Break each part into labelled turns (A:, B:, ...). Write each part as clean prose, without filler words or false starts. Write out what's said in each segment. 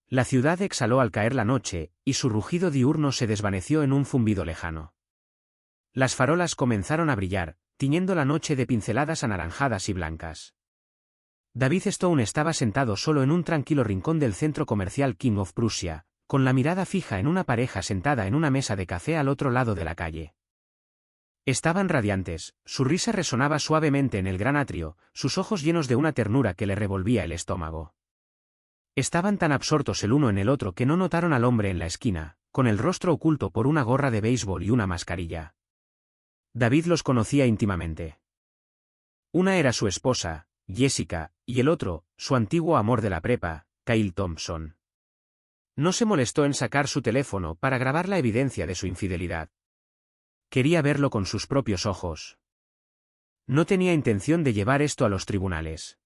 A: La ciudad exhaló al caer la noche, y su rugido diurno se desvaneció en un zumbido lejano. Las farolas comenzaron a brillar, tiñendo la noche de pinceladas anaranjadas y blancas. David Stone estaba sentado solo en un tranquilo rincón del centro comercial King of Prussia, con la mirada fija en una pareja sentada en una mesa de café al otro lado de la calle. Estaban radiantes, su risa resonaba suavemente en el gran atrio, sus ojos llenos de una ternura que le revolvía el estómago. Estaban tan absortos el uno en el otro que no notaron al hombre en la esquina, con el rostro oculto por una gorra de béisbol y una mascarilla. David los conocía íntimamente. Una era su esposa, Jessica, y el otro, su antiguo amor de la prepa, Kyle Thompson. No se molestó en sacar su teléfono para grabar la evidencia de su infidelidad. Quería verlo con sus propios ojos. No tenía intención de llevar esto a los tribunales.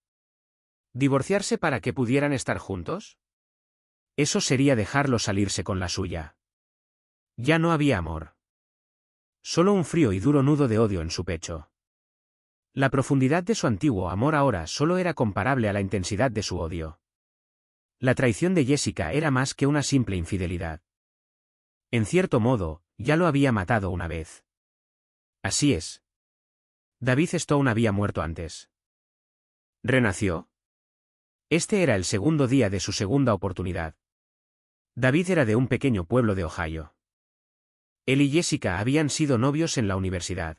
A: ¿Divorciarse para que pudieran estar juntos? Eso sería dejarlo salirse con la suya. Ya no había amor. Solo un frío y duro nudo de odio en su pecho. La profundidad de su antiguo amor ahora solo era comparable a la intensidad de su odio. La traición de Jessica era más que una simple infidelidad. En cierto modo, ya lo había matado una vez. Así es. David Stone había muerto antes. ¿Renació? Este era el segundo día de su segunda oportunidad. David era de un pequeño pueblo de Ohio. Él y Jessica habían sido novios en la universidad.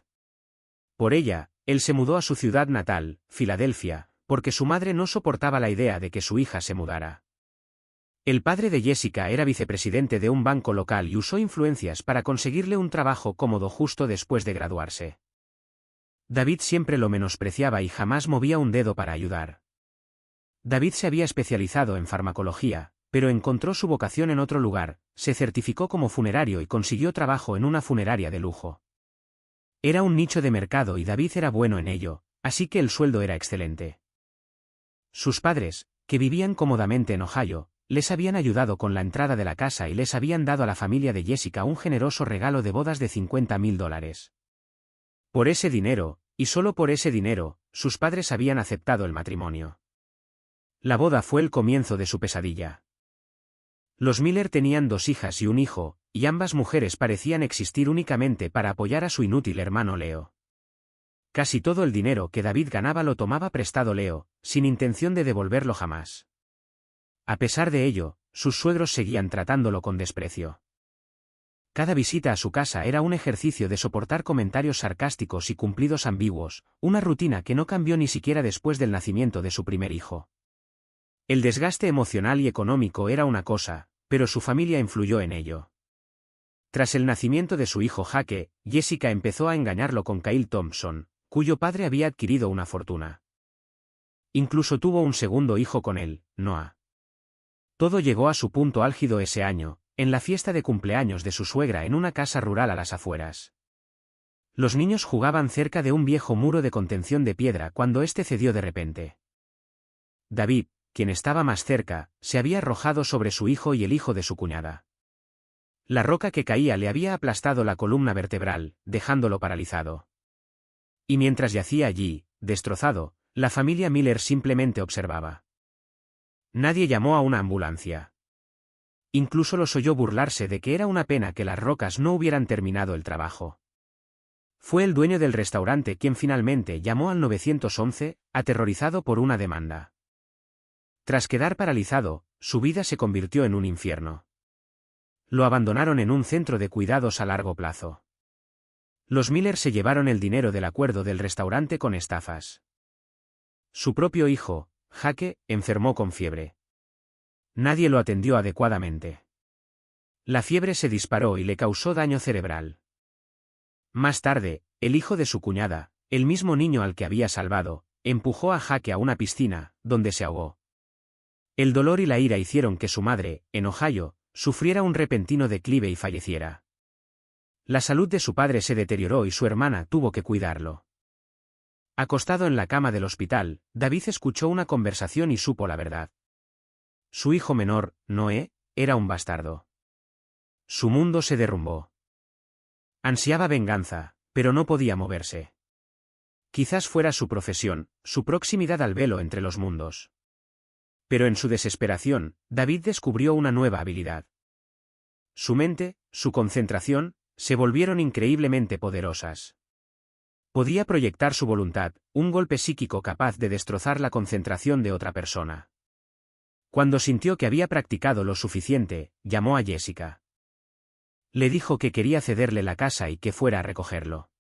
A: Por ella, él se mudó a su ciudad natal, Filadelfia, porque su madre no soportaba la idea de que su hija se mudara. El padre de Jessica era vicepresidente de un banco local y usó influencias para conseguirle un trabajo cómodo justo después de graduarse. David siempre lo menospreciaba y jamás movía un dedo para ayudar. David se había especializado en farmacología, pero encontró su vocación en otro lugar, se certificó como funerario y consiguió trabajo en una funeraria de lujo. Era un nicho de mercado y David era bueno en ello, así que el sueldo era excelente. Sus padres, que vivían cómodamente en Ohio, les habían ayudado con la entrada de la casa y les habían dado a la familia de Jessica un generoso regalo de bodas de $50,000. Por ese dinero, y solo por ese dinero, sus padres habían aceptado el matrimonio. La boda fue el comienzo de su pesadilla. Los Miller tenían 2 hijas y un hijo, y ambas mujeres parecían existir únicamente para apoyar a su inútil hermano Leo. Casi todo el dinero que David ganaba lo tomaba prestado Leo, sin intención de devolverlo jamás. A pesar de ello, sus suegros seguían tratándolo con desprecio. Cada visita a su casa era un ejercicio de soportar comentarios sarcásticos y cumplidos ambiguos, una rutina que no cambió ni siquiera después del nacimiento de su primer hijo. El desgaste emocional y económico era una cosa, pero su familia influyó en ello. Tras el nacimiento de su hijo Jake, Jessica empezó a engañarlo con Kyle Thompson, cuyo padre había adquirido una fortuna. Incluso tuvo un segundo hijo con él, Noah. Todo llegó a su punto álgido ese año, en la fiesta de cumpleaños de su suegra en una casa rural a las afueras. Los niños jugaban cerca de un viejo muro de contención de piedra cuando éste cedió de repente. David, quien estaba más cerca, se había arrojado sobre su hijo y el hijo de su cuñada. La roca que caía le había aplastado la columna vertebral, dejándolo paralizado. Y mientras yacía allí, destrozado, la familia Miller simplemente observaba. Nadie llamó a una ambulancia. Incluso los oyó burlarse de que era una pena que las rocas no hubieran terminado el trabajo. Fue el dueño del restaurante quien finalmente llamó al 911, aterrorizado por una demanda. Tras quedar paralizado, su vida se convirtió en un infierno. Lo abandonaron en un centro de cuidados a largo plazo. Los Miller se llevaron el dinero del acuerdo del restaurante con estafas. Su propio hijo, Jake, enfermó con fiebre. Nadie lo atendió adecuadamente. La fiebre se disparó y le causó daño cerebral. Más tarde, el hijo de su cuñada, el mismo niño al que había salvado, empujó a Jake a una piscina, donde se ahogó. El dolor y la ira hicieron que su madre, en Ohio, sufriera un repentino declive y falleciera. La salud de su padre se deterioró y su hermana tuvo que cuidarlo. Acostado en la cama del hospital, David escuchó una conversación y supo la verdad. Su hijo menor, Noé, era un bastardo. Su mundo se derrumbó. Ansiaba venganza, pero no podía moverse. Quizás fuera su profesión, su proximidad al velo entre los mundos. Pero en su desesperación, David descubrió una nueva habilidad. Su mente, su concentración, se volvieron increíblemente poderosas. Podía proyectar su voluntad, un golpe psíquico capaz de destrozar la concentración de otra persona. Cuando sintió que había practicado lo suficiente, llamó a Jessica. Le dijo que quería cederle la casa y que fuera a recogerlo.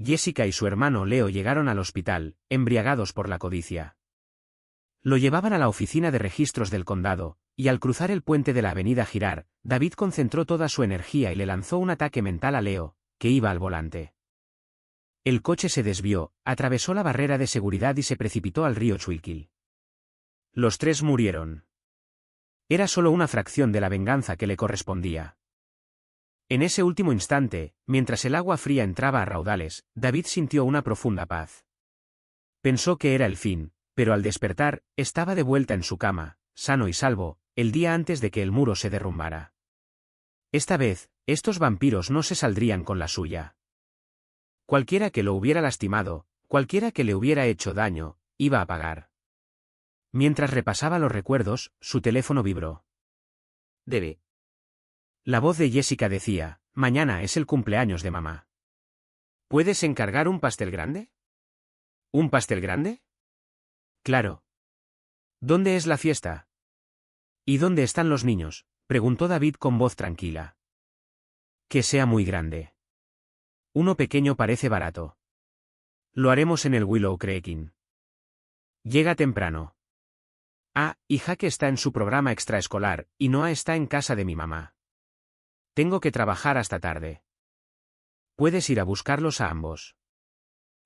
A: Jessica y su hermano Leo llegaron al hospital, embriagados por la codicia. Lo llevaban a la oficina de registros del condado, y al cruzar el puente de la avenida Girard, David concentró toda su energía y le lanzó un ataque mental a Leo, que iba al volante. El coche se desvió, atravesó la barrera de seguridad y se precipitó al río Schuylkill. Los tres murieron. Era solo una fracción de la venganza que le correspondía. En ese último instante, mientras el agua fría entraba a raudales, David sintió una profunda paz. Pensó que era el fin, pero al despertar, estaba de vuelta en su cama, sano y salvo, el día antes de que el muro se derrumbara. Esta vez, estos vampiros no se saldrían con la suya. Cualquiera que lo hubiera lastimado, cualquiera que le hubiera hecho daño, iba a pagar. Mientras repasaba los recuerdos, su teléfono vibró. Debe. La voz de Jessica decía, mañana es el cumpleaños de mamá. ¿Puedes encargar un pastel grande? ¿Un pastel grande? Claro. ¿Dónde es la fiesta? ¿Y dónde están los niños?, preguntó David con voz tranquila. Que sea muy grande. Uno pequeño parece barato. Lo haremos en el Willow Creek. Llega temprano. Y Jake está en su programa extraescolar, y Noah está en casa de mi mamá. Tengo que trabajar hasta tarde. Puedes ir a buscarlos a ambos.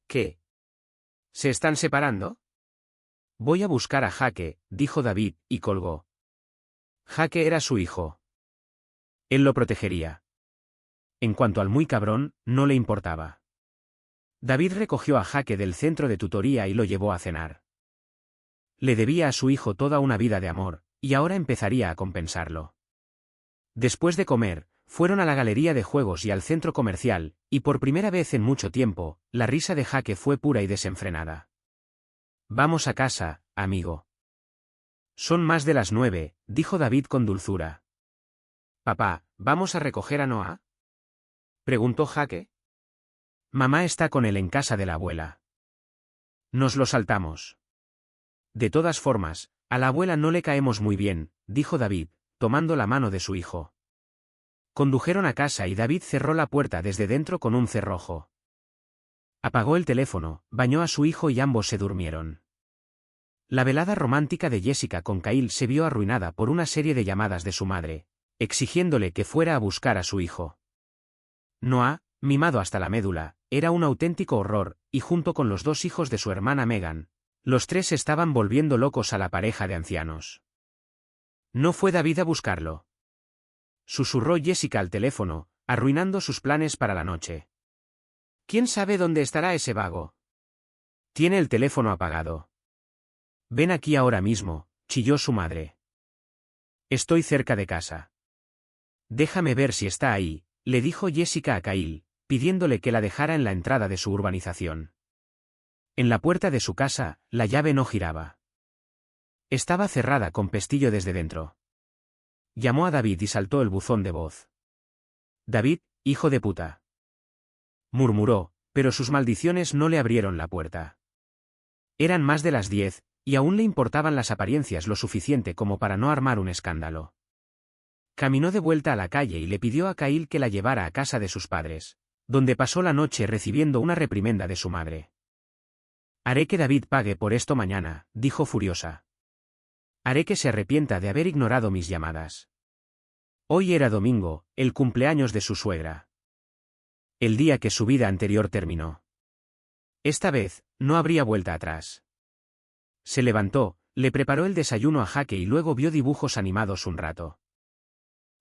A: ¿Qué? ¿Se están separando? Voy a buscar a Jake, dijo David, y colgó. Jake era su hijo. Él lo protegería. En cuanto al muy cabrón, no le importaba. David recogió a Jake del centro de tutoría y lo llevó a cenar. Le debía a su hijo toda una vida de amor, y ahora empezaría a compensarlo. Después de comer, fueron a la galería de juegos y al centro comercial, y por primera vez en mucho tiempo, la risa de Jake fue pura y desenfrenada. Vamos a casa, amigo. Son más de las 9, dijo David con dulzura. Papá, ¿vamos a recoger a Noah?, preguntó Jake. Mamá está con él en casa de la abuela. Nos lo saltamos. De todas formas, a la abuela no le caemos muy bien, dijo David, tomando la mano de su hijo. Condujeron a casa y David cerró la puerta desde dentro con un cerrojo. Apagó el teléfono, bañó a su hijo y ambos se durmieron. La velada romántica de Jessica con Kyle se vio arruinada por una serie de llamadas de su madre, exigiéndole que fuera a buscar a su hijo. Noah, mimado hasta la médula, era un auténtico horror, y junto con los dos hijos de su hermana Megan, los tres estaban volviendo locos a la pareja de ancianos. No fue David a buscarlo. Susurró Jessica al teléfono, arruinando sus planes para la noche. ¿Quién sabe dónde estará ese vago? Tiene el teléfono apagado. Ven aquí ahora mismo, chilló su madre. Estoy cerca de casa. Déjame ver si está ahí, le dijo Jessica a Kyle, pidiéndole que la dejara en la entrada de su urbanización. En la puerta de su casa, la llave no giraba. Estaba cerrada con pestillo desde dentro. Llamó a David y saltó el buzón de voz. David, hijo de puta. Murmuró, pero sus maldiciones no le abrieron la puerta. Eran más de las 10, y aún le importaban las apariencias lo suficiente como para no armar un escándalo. Caminó de vuelta a la calle y le pidió a Kyle que la llevara a casa de sus padres, donde pasó la noche recibiendo una reprimenda de su madre. Haré que David pague por esto mañana, dijo furiosa. Haré que se arrepienta de haber ignorado mis llamadas. Hoy era domingo, el cumpleaños de su suegra. El día que su vida anterior terminó. Esta vez, no habría vuelta atrás. Se levantó, le preparó el desayuno a Jake y luego vio dibujos animados un rato.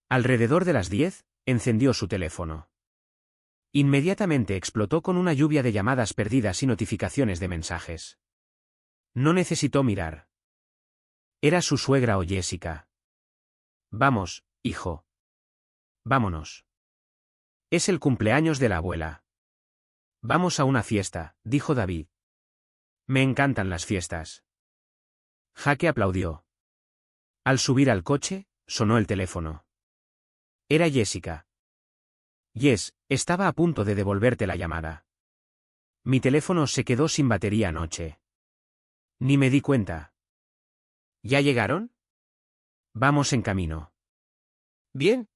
A: Alrededor de las 10, encendió su teléfono. Inmediatamente explotó con una lluvia de llamadas perdidas y notificaciones de mensajes. No necesitó mirar. Era su suegra o Jessica. Vamos, hijo. Vámonos. Es el cumpleaños de la abuela. Vamos a una fiesta, dijo David. Me encantan las fiestas. Jake aplaudió. Al subir al coche, sonó el teléfono. Era Jessica. Yes, estaba a punto de devolverte la llamada. Mi teléfono se quedó sin batería anoche. Ni me di cuenta. ¿Ya llegaron? Vamos en camino. Bien.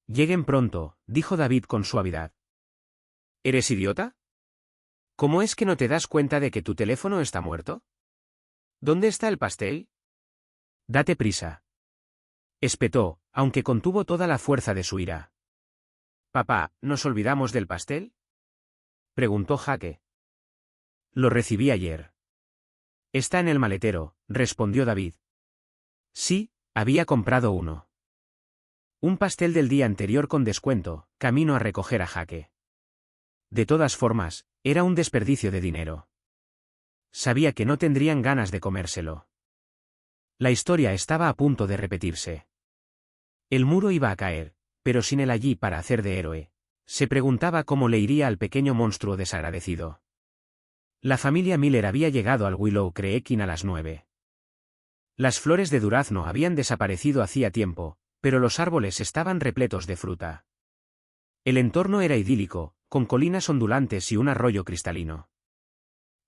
A: Lleguen pronto, dijo David con suavidad. ¿Eres idiota? ¿Cómo es que no te das cuenta de que tu teléfono está muerto? ¿Dónde está el pastel? Date prisa. Espetó, aunque contuvo toda la fuerza de su ira. Papá, ¿nos olvidamos del pastel? Preguntó Jake. Lo recibí ayer. Está en el maletero, respondió David. Sí, había comprado uno. Un pastel del día anterior con descuento, camino a recoger a Jake. De todas formas, era un desperdicio de dinero. Sabía que no tendrían ganas de comérselo. La historia estaba a punto de repetirse. El muro iba a caer, pero sin él allí para hacer de héroe. Se preguntaba cómo le iría al pequeño monstruo desagradecido. La familia Miller había llegado al Willow Creek Inn a las 9. Las flores de durazno habían desaparecido hacía tiempo, pero los árboles estaban repletos de fruta. El entorno era idílico, con colinas ondulantes y un arroyo cristalino.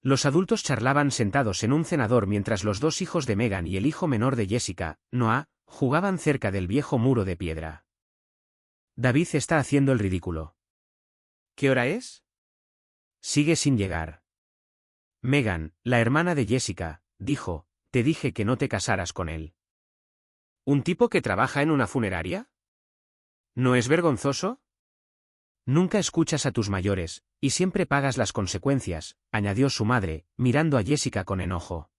A: Los adultos charlaban sentados en un cenador mientras los dos hijos de Megan y el hijo menor de Jessica, Noah, jugaban cerca del viejo muro de piedra. David está haciendo el ridículo. ¿Qué hora es? Sigue sin llegar. Megan, la hermana de Jessica, dijo, te dije que no te casaras con él. ¿Un tipo que trabaja en una funeraria? ¿No es vergonzoso? Nunca escuchas a tus mayores, y siempre pagas las consecuencias, añadió su madre, mirando a Jessica con enojo.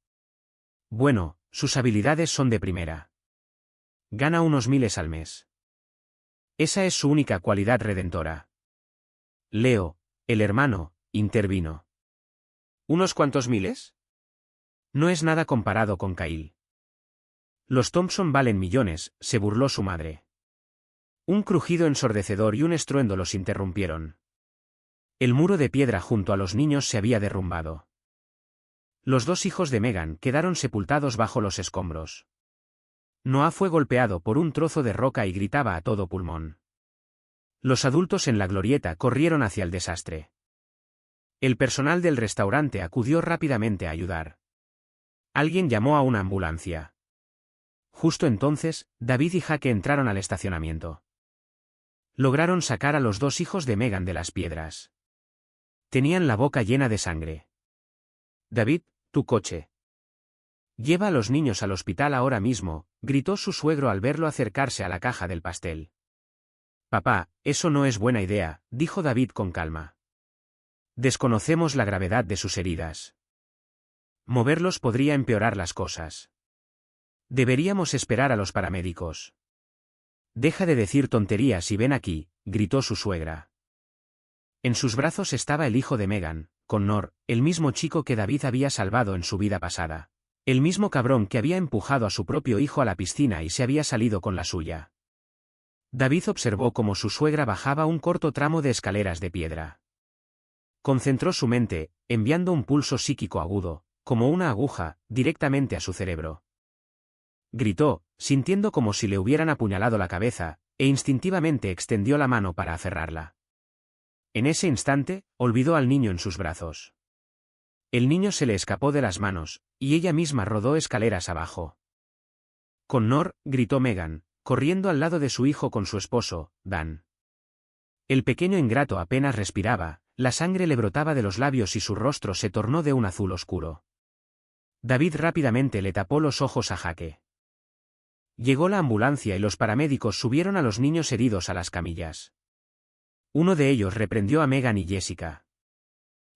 A: Bueno, sus habilidades son de primera. Gana unos miles al mes. Esa es su única cualidad redentora. Leo, el hermano, intervino. ¿Unos cuantos miles? No es nada comparado con Kyle. Los Thompson valen millones, se burló su madre. Un crujido ensordecedor y un estruendo los interrumpieron. El muro de piedra junto a los niños se había derrumbado. Los dos hijos de Megan quedaron sepultados bajo los escombros. Noah fue golpeado por un trozo de roca y gritaba a todo pulmón. Los adultos en la glorieta corrieron hacia el desastre. El personal del restaurante acudió rápidamente a ayudar. Alguien llamó a una ambulancia. Justo entonces, David y Jake entraron al estacionamiento. Lograron sacar a los dos hijos de Megan de las piedras. Tenían la boca llena de sangre. David, tu coche. Lleva a los niños al hospital ahora mismo, gritó su suegro al verlo acercarse a la caja del pastel. Papá, eso no es buena idea, dijo David con calma. Desconocemos la gravedad de sus heridas. Moverlos podría empeorar las cosas. Deberíamos esperar a los paramédicos. Deja de decir tonterías y ven aquí, gritó su suegra. En sus brazos estaba el hijo de Megan, Connor, el mismo chico que David había salvado en su vida pasada. El mismo cabrón que había empujado a su propio hijo a la piscina y se había salido con la suya. David observó cómo su suegra bajaba un corto tramo de escaleras de piedra. Concentró su mente, enviando un pulso psíquico agudo, como una aguja, directamente a su cerebro. Gritó, sintiendo como si le hubieran apuñalado la cabeza, e instintivamente extendió la mano para aferrarla. En ese instante, olvidó al niño en sus brazos. El niño se le escapó de las manos, y ella misma rodó escaleras abajo. Connor, gritó Megan, corriendo al lado de su hijo con su esposo, Dan. El pequeño ingrato apenas respiraba, la sangre le brotaba de los labios y su rostro se tornó de un azul oscuro. David rápidamente le tapó los ojos a Jake. Llegó la ambulancia y los paramédicos subieron a los niños heridos a las camillas. Uno de ellos reprendió a Megan y Jessica.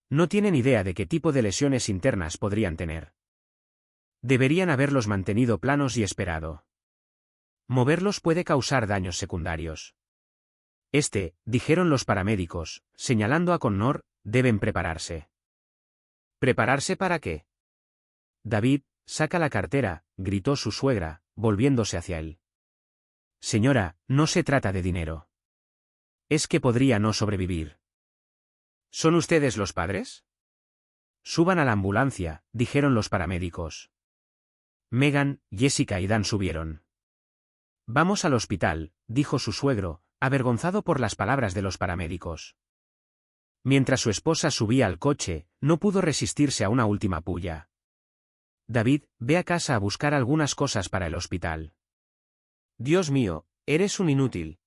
A: No tienen idea de qué tipo de lesiones internas podrían tener. Deberían haberlos mantenido planos y esperado. Moverlos puede causar daños secundarios. Dijeron los paramédicos, señalando a Connor, deben prepararse. ¿Prepararse para qué? David, saca la cartera, gritó su suegra, volviéndose hacia él. Señora, no se trata de dinero. Es que podría no sobrevivir. ¿Son ustedes los padres? Suban a la ambulancia, dijeron los paramédicos. Megan, Jessica y Dan subieron. Vamos al hospital, dijo su suegro, avergonzado por las palabras de los paramédicos. Mientras su esposa subía al coche, no pudo resistirse a una última pulla. David, ve a casa a buscar algunas cosas para el hospital. Dios mío, eres un inútil.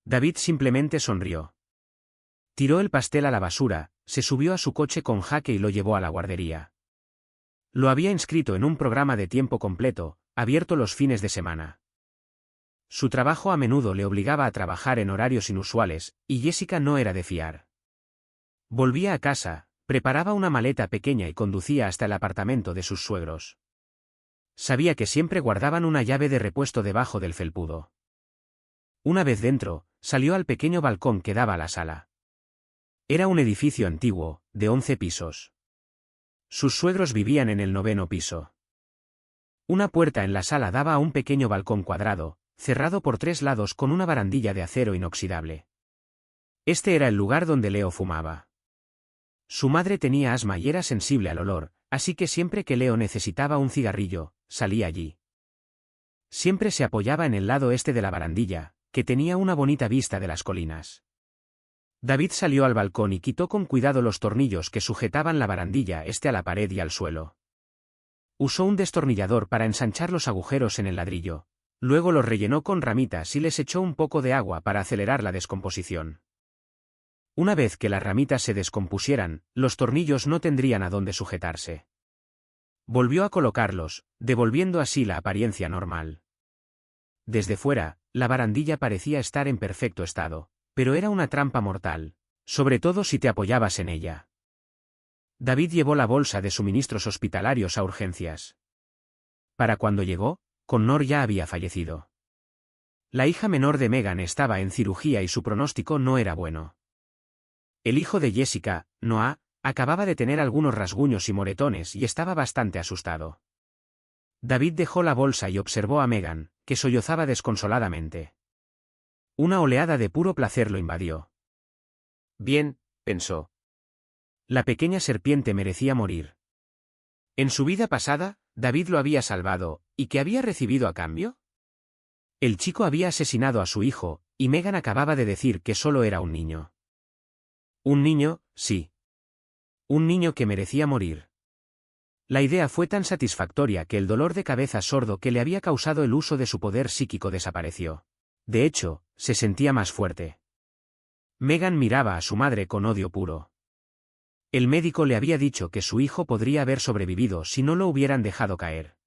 A: David simplemente sonrió. Tiró el pastel a la basura, se subió a su coche con Jake y lo llevó a la guardería. Lo había inscrito en un programa de tiempo completo, abierto los fines de semana. Su trabajo a menudo le obligaba a trabajar en horarios inusuales, y Jessica no era de fiar. Volvía a casa, preparaba una maleta pequeña y conducía hasta el apartamento de sus suegros. Sabía que siempre guardaban una llave de repuesto debajo del felpudo. Una vez dentro, salió al pequeño balcón que daba a la sala. Era un edificio antiguo, de 11 pisos. Sus suegros vivían en el 9º piso. Una puerta en la sala daba a un pequeño balcón cuadrado, cerrado por 3 lados con una barandilla de acero inoxidable. Este era el lugar donde Leo fumaba. Su madre tenía asma y era sensible al olor, así que siempre que Leo necesitaba un cigarrillo, salía allí. Siempre se apoyaba en el lado este de la barandilla, que tenía una bonita vista de las colinas. David salió al balcón y quitó con cuidado los tornillos que sujetaban la barandilla a la pared y al suelo. Usó un destornillador para ensanchar los agujeros en el ladrillo. Luego los rellenó con ramitas y les echó un poco de agua para acelerar la descomposición. Una vez que las ramitas se descompusieran, los tornillos no tendrían a dónde sujetarse. Volvió a colocarlos, devolviendo así la apariencia normal. Desde fuera, la barandilla parecía estar en perfecto estado, pero era una trampa mortal, sobre todo si te apoyabas en ella. David llevó la bolsa de suministros hospitalarios a urgencias. Para cuando llegó, Connor ya había fallecido. La hija menor de Megan estaba en cirugía y su pronóstico no era bueno. El hijo de Jessica, Noah, acababa de tener algunos rasguños y moretones y estaba bastante asustado. David dejó la bolsa y observó a Megan, que sollozaba desconsoladamente. Una oleada de puro placer lo invadió. Bien, pensó. La pequeña serpiente merecía morir. En su vida pasada, David lo había salvado, ¿y qué había recibido a cambio? El chico había asesinado a su hijo, y Megan acababa de decir que solo era un niño. Un niño, sí. Un niño que merecía morir. La idea fue tan satisfactoria que el dolor de cabeza sordo que le había causado el uso de su poder psíquico desapareció. De hecho, se sentía más fuerte. Megan miraba a su madre con odio puro. El médico le había dicho que su hijo podría haber sobrevivido si no lo hubieran dejado caer.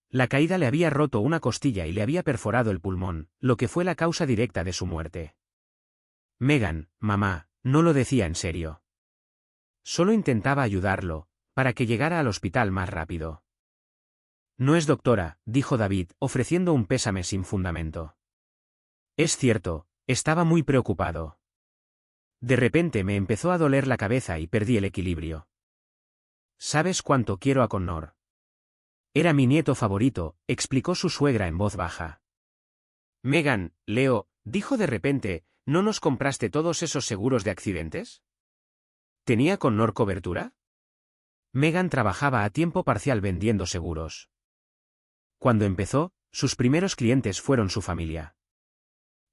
A: La caída le había roto una costilla y le había perforado el pulmón, lo que fue la causa directa de su muerte. Megan, mamá, no lo decía en serio. Solo intentaba ayudarlo, para que llegara al hospital más rápido. No es doctora, dijo David, ofreciendo un pésame sin fundamento. Es cierto, estaba muy preocupado. De repente me empezó a doler la cabeza y perdí el equilibrio. ¿Sabes cuánto quiero a Connor? Era mi nieto favorito, explicó su suegra en voz baja. Megan, Leo, dijo de repente, ¿no nos compraste todos esos seguros de accidentes? ¿Tenía Connor cobertura? Megan trabajaba a tiempo parcial vendiendo seguros. Cuando empezó, sus primeros clientes fueron su familia.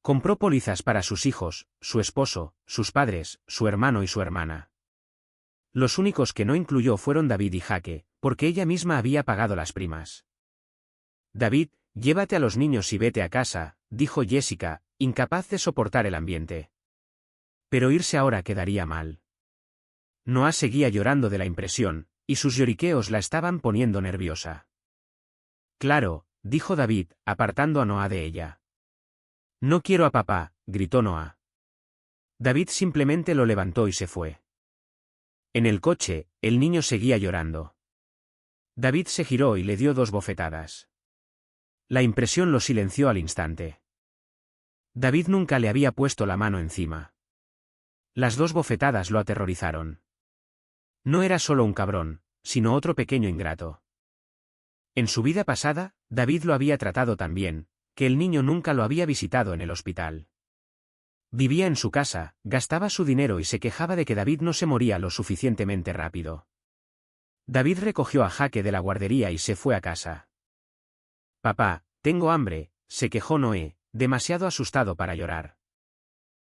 A: Compró pólizas para sus hijos, su esposo, sus padres, su hermano y su hermana. Los únicos que no incluyó fueron David y Jake, porque ella misma había pagado las primas. David, llévate a los niños y vete a casa, dijo Jessica, incapaz de soportar el ambiente. Pero irse ahora quedaría mal. Noah seguía llorando de la impresión, y sus lloriqueos la estaban poniendo nerviosa. Claro, dijo David, apartando a Noah de ella. No quiero a papá, gritó Noah. David simplemente lo levantó y se fue. En el coche, el niño seguía llorando. David se giró y le dio 2 bofetadas. La impresión lo silenció al instante. David nunca le había puesto la mano encima. Las 2 bofetadas lo aterrorizaron. No era solo un cabrón, sino otro pequeño ingrato. En su vida pasada, David lo había tratado tan bien, que el niño nunca lo había visitado en el hospital. Vivía en su casa, gastaba su dinero y se quejaba de que David no se moría lo suficientemente rápido. David recogió a Jake de la guardería y se fue a casa. Papá, tengo hambre, se quejó Noé, demasiado asustado para llorar.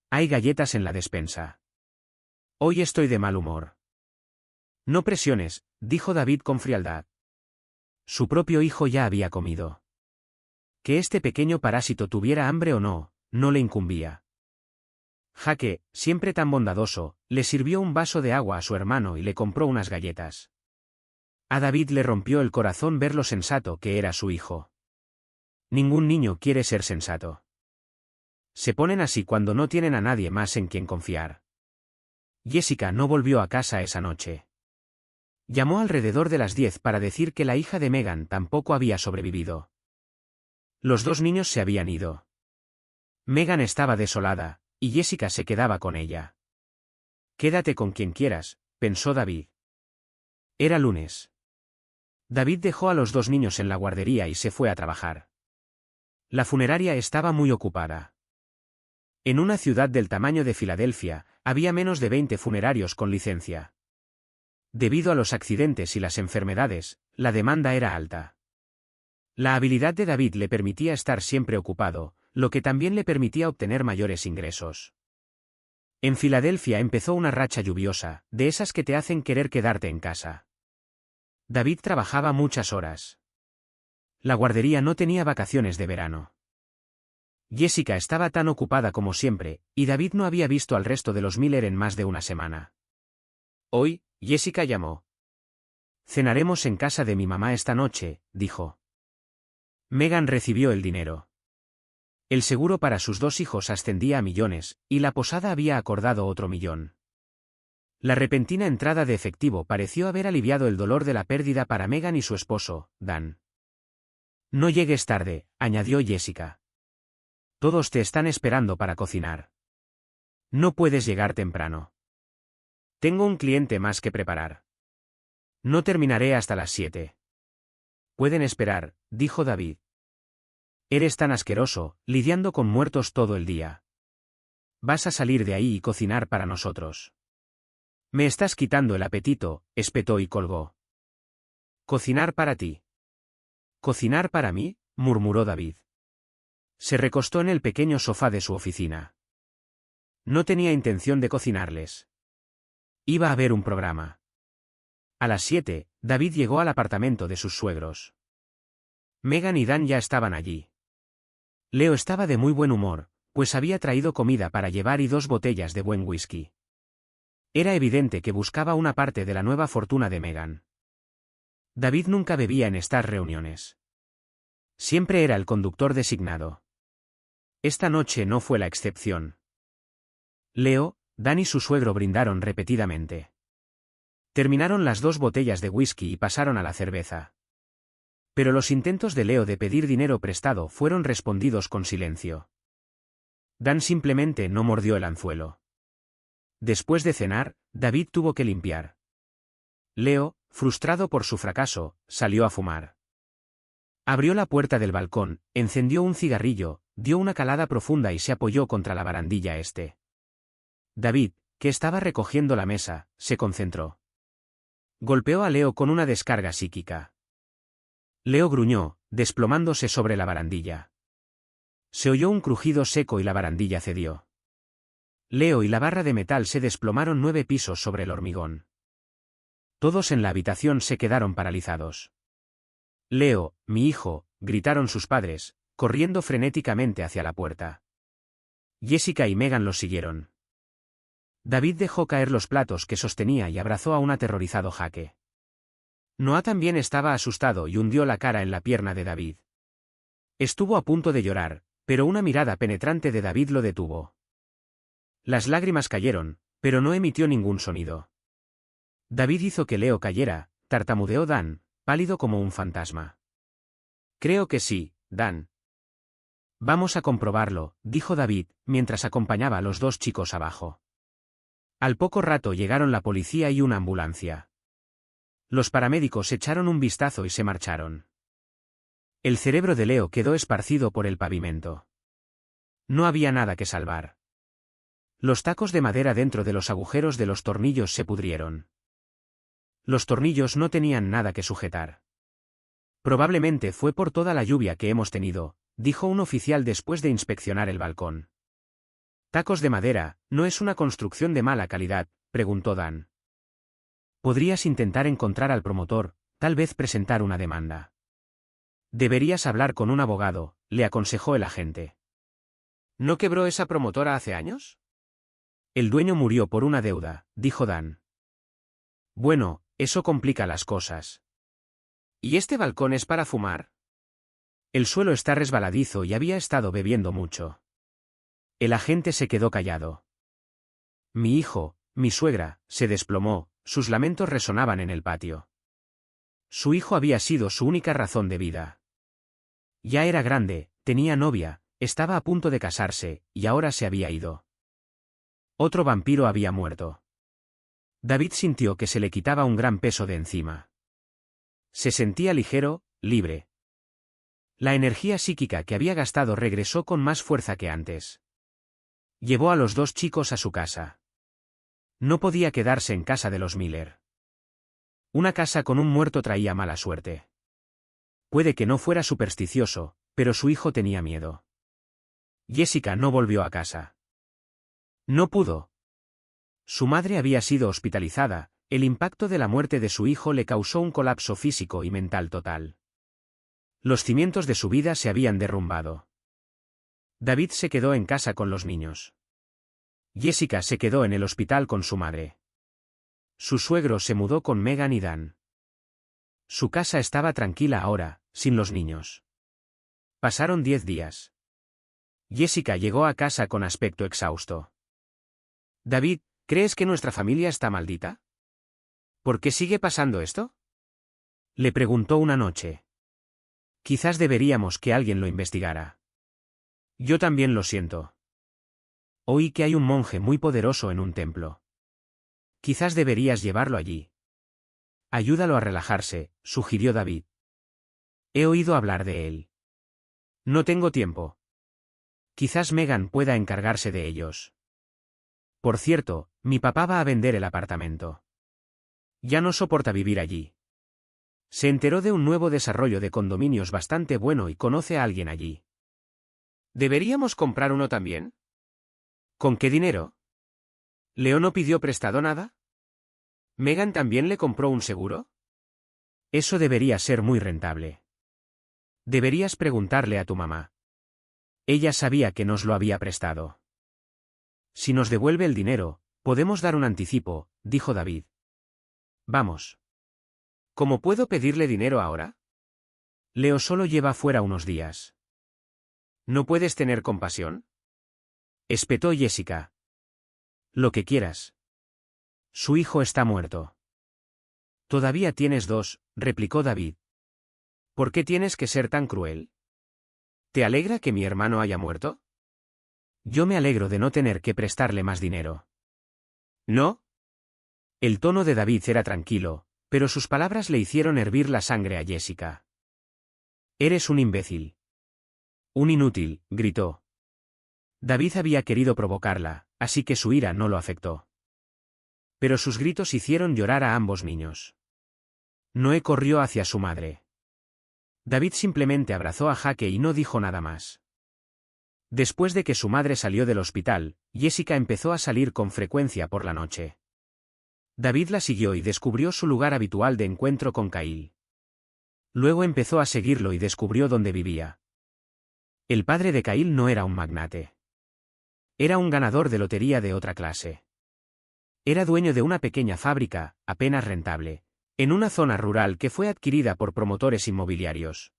A: Hay galletas en la despensa. Hoy estoy de mal humor. No presiones, dijo David con frialdad. Su propio hijo ya había comido. Que este pequeño parásito tuviera hambre o no, no le incumbía. Jake, siempre tan bondadoso, le sirvió un vaso de agua a su hermano y le compró unas galletas. A David le rompió el corazón ver lo sensato que era su hijo. Ningún niño quiere ser sensato. Se ponen así cuando no tienen a nadie más en quien confiar. Jessica no volvió a casa esa noche. Llamó alrededor de las 10 para decir que la hija de Megan tampoco había sobrevivido. Los dos niños se habían ido. Megan estaba desolada, y Jessica se quedaba con ella. Quédate con quien quieras, pensó David. Era lunes. David dejó a los dos niños en la guardería y se fue a trabajar. La funeraria estaba muy ocupada. En una ciudad del tamaño de Filadelfia, había menos de 20 funerarios con licencia. Debido a los accidentes y las enfermedades, la demanda era alta. La habilidad de David le permitía estar siempre ocupado, lo que también le permitía obtener mayores ingresos. En Filadelfia empezó una racha lluviosa, de esas que te hacen querer quedarte en casa. David trabajaba muchas horas. La guardería no tenía vacaciones de verano. Jessica estaba tan ocupada como siempre, y David no había visto al resto de los Miller en más de una semana. Hoy, Jessica llamó. Cenaremos en casa de mi mamá esta noche, dijo. Megan recibió el dinero. El seguro para sus dos hijos ascendía a millones, y la posada había acordado otro millón. La repentina entrada de efectivo pareció haber aliviado el dolor de la pérdida para Megan y su esposo, Dan. No llegues tarde, añadió Jessica. Todos te están esperando para cocinar. No puedes llegar temprano. Tengo un cliente más que preparar. No terminaré hasta las 7. Pueden esperar, dijo David. Eres tan asqueroso, lidiando con muertos todo el día. Vas a salir de ahí y cocinar para nosotros. Me estás quitando el apetito, espetó y colgó. Cocinar para ti. ¿Cocinar para mí?, murmuró David. Se recostó en el pequeño sofá de su oficina. No tenía intención de cocinarles. Iba a ver un programa. A las 7, David llegó al apartamento de sus suegros. Megan y Dan ya estaban allí. Leo estaba de muy buen humor, pues había traído comida para llevar y 2 botellas de buen whisky. Era evidente que buscaba una parte de la nueva fortuna de Megan. David nunca bebía en estas reuniones. Siempre era el conductor designado. Esta noche no fue la excepción. Leo, Dan y su suegro brindaron repetidamente. Terminaron las 2 botellas de whisky y pasaron a la cerveza. Pero los intentos de Leo de pedir dinero prestado fueron respondidos con silencio. Dan simplemente no mordió el anzuelo. Después de cenar, David tuvo que limpiar. Leo, frustrado por su fracaso, salió a fumar. Abrió la puerta del balcón, encendió un cigarrillo, dio una calada profunda y se apoyó contra la barandilla este. David, que estaba recogiendo la mesa, se concentró. Golpeó a Leo con una descarga psíquica. Leo gruñó, desplomándose sobre la barandilla. Se oyó un crujido seco y la barandilla cedió. Leo y la barra de metal se desplomaron 9 pisos sobre el hormigón. Todos en la habitación se quedaron paralizados. Leo, mi hijo, gritaron sus padres, corriendo frenéticamente hacia la puerta. Jessica y Megan los siguieron. David dejó caer los platos que sostenía y abrazó a un aterrorizado Jake. Noah también estaba asustado y hundió la cara en la pierna de David. Estuvo a punto de llorar, pero una mirada penetrante de David lo detuvo. Las lágrimas cayeron, pero no emitió ningún sonido. David hizo que Leo cayera, tartamudeó Dan, pálido como un fantasma. Creo que sí, Dan. Vamos a comprobarlo, dijo David, mientras acompañaba a los 2 chicos abajo. Al poco rato llegaron la policía y una ambulancia. Los paramédicos echaron un vistazo y se marcharon. El cerebro de Leo quedó esparcido por el pavimento. No había nada que salvar. Los tacos de madera dentro de los agujeros de los tornillos se pudrieron. Los tornillos no tenían nada que sujetar. Probablemente fue por toda la lluvia que hemos tenido, dijo un oficial después de inspeccionar el balcón. Tacos de madera, ¿no es una construcción de mala calidad?, preguntó Dan. Podrías intentar encontrar al promotor, tal vez presentar una demanda. Deberías hablar con un abogado, le aconsejó el agente. ¿No quebró esa promotora hace años? El dueño murió por una deuda, dijo Dan. Bueno, eso complica las cosas. ¿Y este balcón es para fumar? El suelo está resbaladizo y había estado bebiendo mucho. El agente se quedó callado. Mi hijo, mi suegra, se desplomó, sus lamentos resonaban en el patio. Su hijo había sido su única razón de vida. Ya era grande, tenía novia, estaba a punto de casarse, y ahora se había ido. Otro vampiro había muerto. David sintió que se le quitaba un gran peso de encima. Se sentía ligero, libre. La energía psíquica que había gastado regresó con más fuerza que antes. Llevó a los dos chicos a su casa. No podía quedarse en casa de los Miller. Una casa con un muerto traía mala suerte. Puede que no fuera supersticioso, pero su hijo tenía miedo. Jessica no volvió a casa. No pudo. Su madre había sido hospitalizada, el impacto de la muerte de su hijo le causó un colapso físico y mental total. Los cimientos de su vida se habían derrumbado. David se quedó en casa con los niños. Jessica se quedó en el hospital con su madre. Su suegro se mudó con Megan y Dan. Su casa estaba tranquila ahora, sin los niños. Pasaron 10 días. Jessica llegó a casa con aspecto exhausto. David, ¿crees que nuestra familia está maldita? ¿Por qué sigue pasando esto? Le preguntó una noche. Quizás deberíamos que alguien lo investigara. Yo también lo siento. Oí que hay un monje muy poderoso en un templo. Quizás deberías llevarlo allí. Ayúdalo a relajarse, sugirió David. He oído hablar de él. No tengo tiempo. Quizás Megan pueda encargarse de ellos. Por cierto, mi papá va a vender el apartamento. Ya no soporta vivir allí. Se enteró de un nuevo desarrollo de condominios bastante bueno y conoce a alguien allí. ¿Deberíamos comprar uno también? ¿Con qué dinero? ¿Leo no pidió prestado nada? ¿Megan también le compró un seguro? Eso debería ser muy rentable. Deberías preguntarle a tu mamá. Ella sabía que nos lo había prestado. Si nos devuelve el dinero, podemos dar un anticipo, dijo David. Vamos. ¿Cómo puedo pedirle dinero ahora? Leo solo lleva fuera unos días. ¿No puedes tener compasión? Espetó Jessica. Lo que quieras. Su hijo está muerto. Todavía tienes 2, replicó David. ¿Por qué tienes que ser tan cruel? ¿Te alegra que mi hermano haya muerto? Yo me alegro de no tener que prestarle más dinero. ¿No? El tono de David era tranquilo, pero sus palabras le hicieron hervir la sangre a Jessica. Eres un imbécil. Un inútil, gritó. David había querido provocarla, así que su ira no lo afectó. Pero sus gritos hicieron llorar a ambos niños. Noé corrió hacia su madre. David simplemente abrazó a Jake y no dijo nada más. Después de que su madre salió del hospital, Jessica empezó a salir con frecuencia por la noche. David la siguió y descubrió su lugar habitual de encuentro con Kyle. Luego empezó a seguirlo y descubrió dónde vivía. El padre de Kyle no era un magnate. Era un ganador de lotería de otra clase. Era dueño de una pequeña fábrica, apenas rentable, en una zona rural que fue adquirida por promotores inmobiliarios.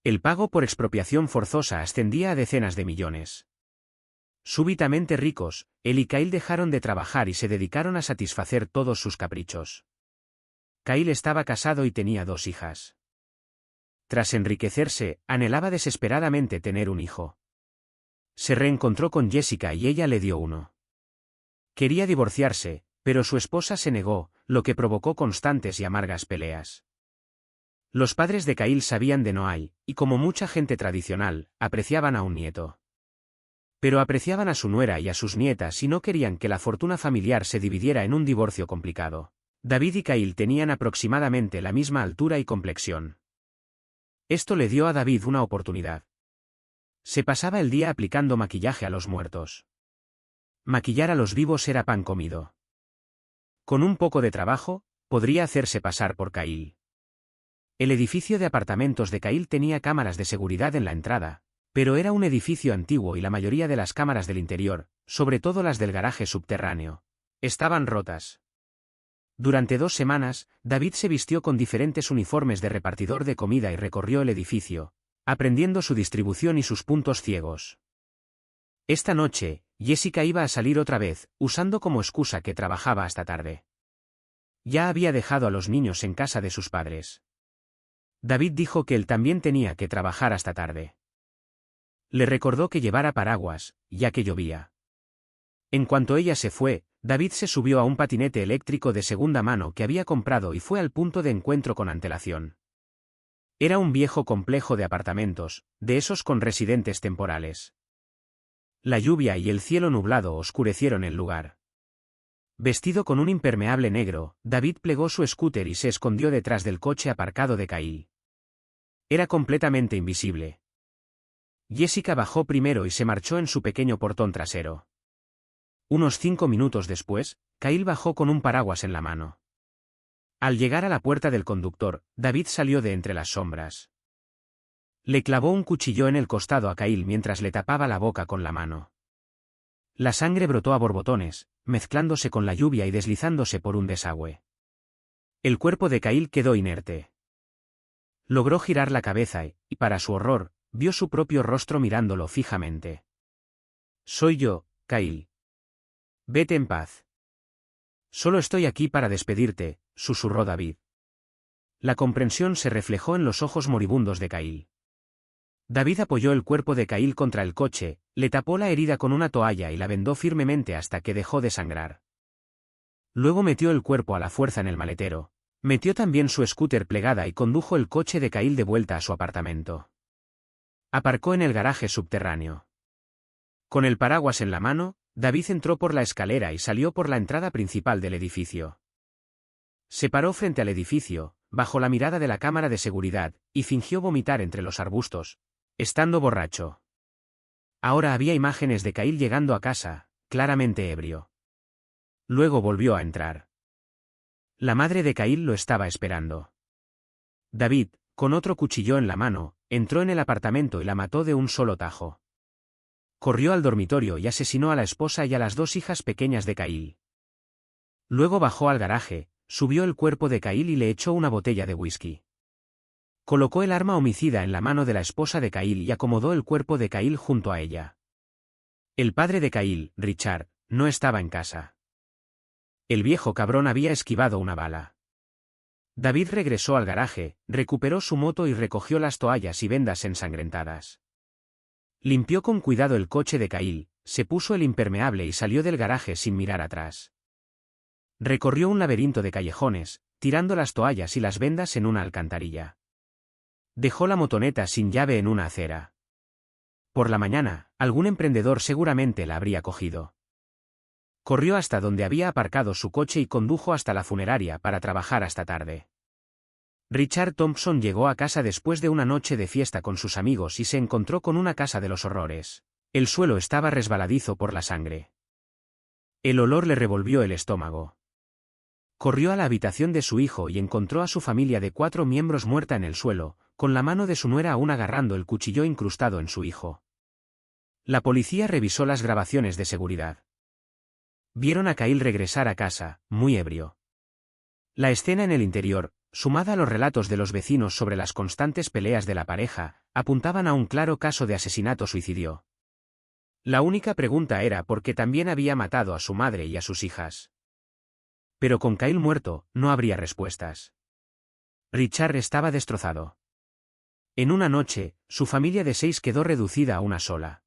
A: El pago por expropiación forzosa ascendía a decenas de millones. Súbitamente ricos, él y Kyle dejaron de trabajar y se dedicaron a satisfacer todos sus caprichos. Kyle estaba casado y tenía 2 hijas. Tras enriquecerse, anhelaba desesperadamente tener un hijo. Se reencontró con Jessica y ella le dio uno. Quería divorciarse, pero su esposa se negó, lo que provocó constantes y amargas peleas. Los padres de Kyle sabían de Noah, y como mucha gente tradicional, apreciaban a un nieto. Pero apreciaban a su nuera y a sus nietas y no querían que la fortuna familiar se dividiera en un divorcio complicado. David y Kyle tenían aproximadamente la misma altura y complexión. Esto le dio a David una oportunidad. Se pasaba el día aplicando maquillaje a los muertos. Maquillar a los vivos era pan comido. Con un poco de trabajo, podría hacerse pasar por Kyle. El edificio de apartamentos de Kyle tenía cámaras de seguridad en la entrada, pero era un edificio antiguo y la mayoría de las cámaras del interior, sobre todo las del garaje subterráneo, estaban rotas. Durante 2 semanas, David se vistió con diferentes uniformes de repartidor de comida y recorrió el edificio, aprendiendo su distribución y sus puntos ciegos. Esta noche, Jessica iba a salir otra vez, usando como excusa que trabajaba hasta tarde. Ya había dejado a los niños en casa de sus padres. David dijo que él también tenía que trabajar hasta tarde. Le recordó que llevara paraguas, ya que llovía. En cuanto ella se fue, David se subió a un patinete eléctrico de segunda mano que había comprado y fue al punto de encuentro con antelación. Era un viejo complejo de apartamentos, de esos con residentes temporales. La lluvia y el cielo nublado oscurecieron el lugar. Vestido con un impermeable negro, David plegó su scooter y se escondió detrás del coche aparcado de Kyle. Era completamente invisible. Jessica bajó primero y se marchó en su pequeño portón trasero. Unos 5 minutos después, Kyle bajó con un paraguas en la mano. Al llegar a la puerta del conductor, David salió de entre las sombras. Le clavó un cuchillo en el costado a Kyle mientras le tapaba la boca con la mano. La sangre brotó a borbotones, mezclándose con la lluvia y deslizándose por un desagüe. El cuerpo de Kyle quedó inerte. Logró girar la cabeza y, para su horror, vio su propio rostro mirándolo fijamente. «Soy yo, Kyle. Vete en paz». «Solo estoy aquí para despedirte», susurró David. La comprensión se reflejó en los ojos moribundos de Kyle. David apoyó el cuerpo de Kyle contra el coche, le tapó la herida con una toalla y la vendó firmemente hasta que dejó de sangrar. Luego metió el cuerpo a la fuerza en el maletero, metió también su scooter plegada y condujo el coche de Kyle de vuelta a su apartamento. Aparcó en el garaje subterráneo. Con el paraguas en la mano, David entró por la escalera y salió por la entrada principal del edificio. Se paró frente al edificio, bajo la mirada de la cámara de seguridad, y fingió vomitar entre los arbustos, estando borracho. Ahora había imágenes de Kyle llegando a casa, claramente ebrio. Luego volvió a entrar. La madre de Kyle lo estaba esperando. David, con otro cuchillo en la mano, entró en el apartamento y la mató de un solo tajo. Corrió al dormitorio y asesinó a la esposa y a las 2 hijas pequeñas de Kyle. Luego bajó al garaje, subió el cuerpo de Kyle y le echó una botella de whisky. Colocó el arma homicida en la mano de la esposa de Kyle y acomodó el cuerpo de Kyle junto a ella. El padre de Kyle, Richard, no estaba en casa. El viejo cabrón había esquivado una bala. David regresó al garaje, recuperó su moto y recogió las toallas y vendas ensangrentadas. Limpió con cuidado el coche de Kyle, se puso el impermeable y salió del garaje sin mirar atrás. Recorrió un laberinto de callejones, tirando las toallas y las vendas en una alcantarilla. Dejó la motoneta sin llave en una acera. Por la mañana, algún emprendedor seguramente la habría cogido. Corrió hasta donde había aparcado su coche y condujo hasta la funeraria para trabajar hasta tarde. Richard Thompson llegó a casa después de una noche de fiesta con sus amigos y se encontró con una casa de los horrores. El suelo estaba resbaladizo por la sangre. El olor le revolvió el estómago. Corrió a la habitación de su hijo y encontró a su familia de 4 miembros muerta en el suelo, con la mano de su nuera aún agarrando el cuchillo incrustado en su hijo. La policía revisó las grabaciones de seguridad. Vieron a Kyle regresar a casa, muy ebrio. La escena en el interior, sumada a los relatos de los vecinos sobre las constantes peleas de la pareja, apuntaban a un claro caso de asesinato-suicidio. La única pregunta era por qué también había matado a su madre y a sus hijas. Pero con Kyle muerto, no habría respuestas. Richard estaba destrozado. En una noche, su familia de 6 quedó reducida a una sola.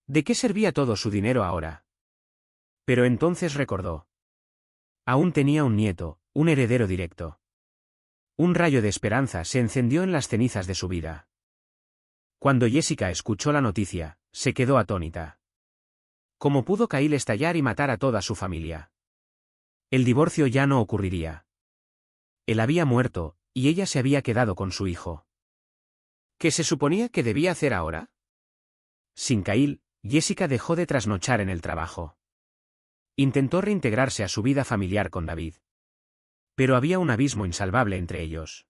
A: ¿De qué servía todo su dinero ahora? Pero entonces recordó. Aún tenía un nieto, un heredero directo. Un rayo de esperanza se encendió en las cenizas de su vida. Cuando Jessica escuchó la noticia, se quedó atónita. ¿Cómo pudo Kyle estallar y matar a toda su familia? El divorcio ya no ocurriría. Él había muerto, y ella se había quedado con su hijo. ¿Qué se suponía que debía hacer ahora? Sin Kyle, Jessica dejó de trasnochar en el trabajo. Intentó reintegrarse a su vida familiar con David. Pero había un abismo insalvable entre ellos.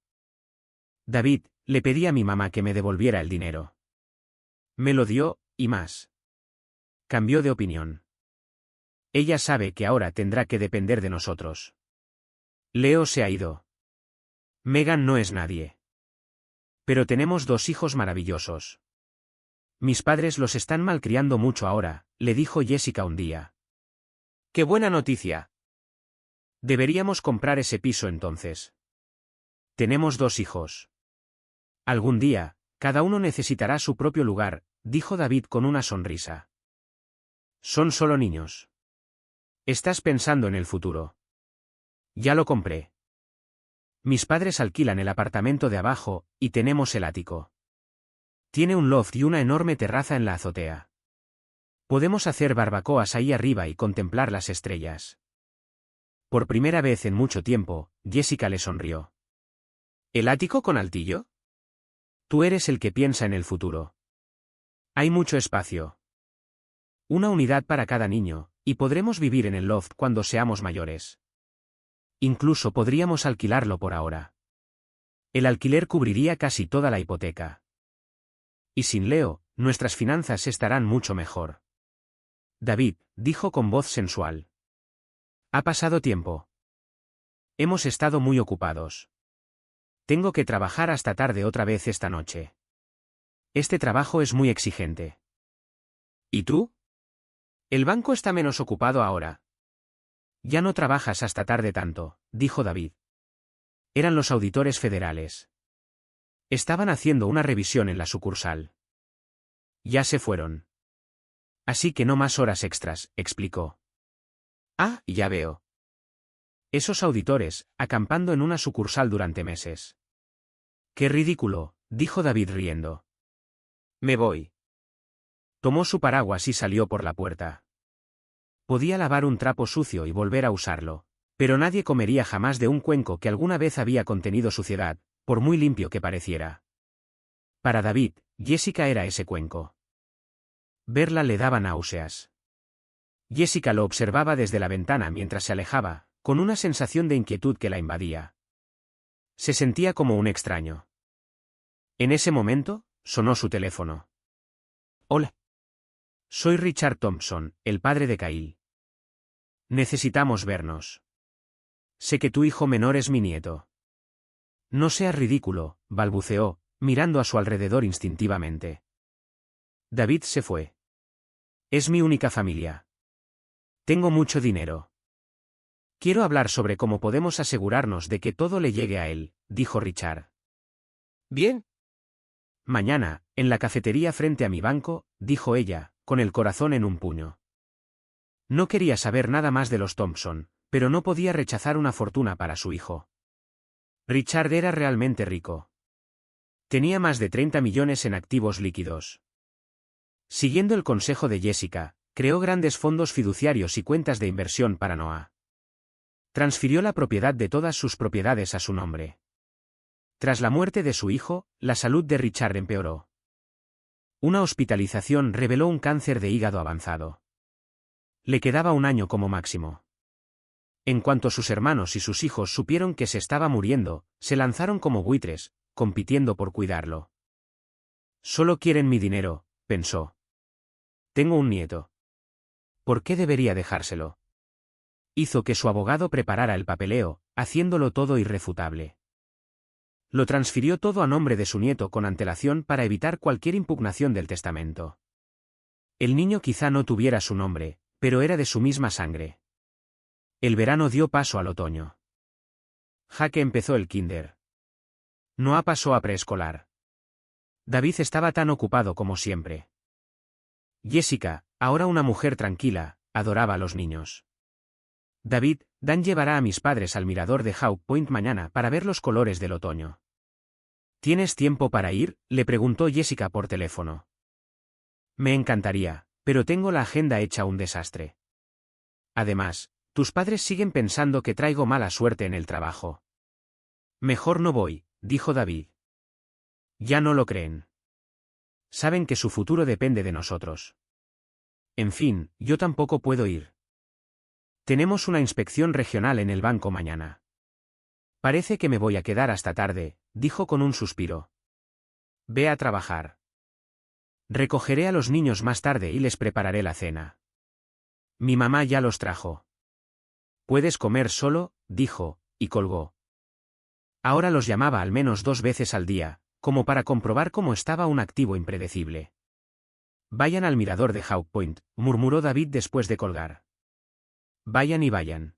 A: David, le pedí a mi mamá que me devolviera el dinero. Me lo dio, y más. Cambió de opinión. Ella sabe que ahora tendrá que depender de nosotros. Leo se ha ido. Megan no es nadie. Pero tenemos 2 hijos maravillosos. Mis padres los están malcriando mucho ahora, le dijo Jessica un día. ¡Qué buena noticia! Deberíamos comprar ese piso entonces. Tenemos 2 hijos. Algún día, cada uno necesitará su propio lugar, dijo David con una sonrisa. Son solo niños. Estás pensando en el futuro. Ya lo compré. Mis padres alquilan el apartamento de abajo, y tenemos el ático. Tiene un loft y una enorme terraza en la azotea. Podemos hacer barbacoas ahí arriba y contemplar las estrellas. Por primera vez en mucho tiempo, Jessica le sonrió. ¿El ático con altillo? Tú eres el que piensa en el futuro. Hay mucho espacio. Una unidad para cada niño, y podremos vivir en el loft cuando seamos mayores. Incluso podríamos alquilarlo por ahora. El alquiler cubriría casi toda la hipoteca. Y sin Leo, nuestras finanzas estarán mucho mejor. David, dijo con voz sensual. Ha pasado tiempo. Hemos estado muy ocupados. Tengo que trabajar hasta tarde otra vez esta noche. Este trabajo es muy exigente. ¿Y tú? El banco está menos ocupado ahora. Ya no trabajas hasta tarde tanto, dijo David. Eran los auditores federales. Estaban haciendo una revisión en la sucursal. Ya se fueron. Así que no más horas extras, explicó. Ah, ya veo. Esos auditores, acampando en una sucursal durante meses. Qué ridículo, dijo David riendo. Me voy. Tomó su paraguas y salió por la puerta. Podía lavar un trapo sucio y volver a usarlo, pero nadie comería jamás de un cuenco que alguna vez había contenido suciedad, por muy limpio que pareciera. Para David, Jessica era ese cuenco. Verla le daba náuseas. Jessica lo observaba desde la ventana mientras se alejaba, con una sensación de inquietud que la invadía. Se sentía como un extraño. En ese momento, sonó su teléfono. Hola. Soy Richard Thompson, el padre de Kyle. Necesitamos vernos. Sé que tu hijo menor es mi nieto. No seas ridículo, balbuceó, mirando a su alrededor instintivamente. David se fue. Es mi única familia. Tengo mucho dinero. Quiero hablar sobre cómo podemos asegurarnos de que todo le llegue a él, dijo Richard. Bien. Mañana, en la cafetería frente a mi banco, dijo ella, con el corazón en un puño. No quería saber nada más de los Thompson, pero no podía rechazar una fortuna para su hijo. Richard era realmente rico. Tenía más de 30 millones en activos líquidos. Siguiendo el consejo de Jessica, creó grandes fondos fiduciarios y cuentas de inversión para Noah. Transfirió la propiedad de todas sus propiedades a su nombre. Tras la muerte de su hijo, la salud de Richard empeoró. Una hospitalización reveló un cáncer de hígado avanzado. Le quedaba un año como máximo. En cuanto sus hermanos y sus hijos supieron que se estaba muriendo, se lanzaron como buitres, compitiendo por cuidarlo. Solo quieren mi dinero, pensó. Tengo un nieto. ¿Por qué debería dejárselo? Hizo que su abogado preparara el papeleo, haciéndolo todo irrefutable. Lo transfirió todo a nombre de su nieto con antelación para evitar cualquier impugnación del testamento. El niño quizá no tuviera su nombre, pero era de su misma sangre. El verano dio paso al otoño. Jake empezó el kinder. Noah pasó a preescolar. David estaba tan ocupado como siempre. Jessica, ahora una mujer tranquila, adoraba a los niños. David, Dan llevará a mis padres al mirador de Hawk Point mañana para ver los colores del otoño. ¿Tienes tiempo para ir?, le preguntó Jessica por teléfono. Me encantaría, pero tengo la agenda hecha un desastre. Además, Tus padres siguen pensando que traigo mala suerte en el trabajo. Mejor no voy, dijo David. Ya no lo creen. Saben que su futuro depende de nosotros. En fin, yo tampoco puedo ir. Tenemos una inspección regional en el banco mañana. Parece que me voy a quedar hasta tarde, dijo con un suspiro. Ve a trabajar. Recogeré a los niños más tarde y les prepararé la cena. Mi mamá ya los trajo. Puedes comer solo, dijo, y colgó. Ahora los llamaba al menos 2 veces al día, como para comprobar cómo estaba un activo impredecible. Vayan al mirador de Hawk Point, murmuró David después de colgar. Vayan y vayan.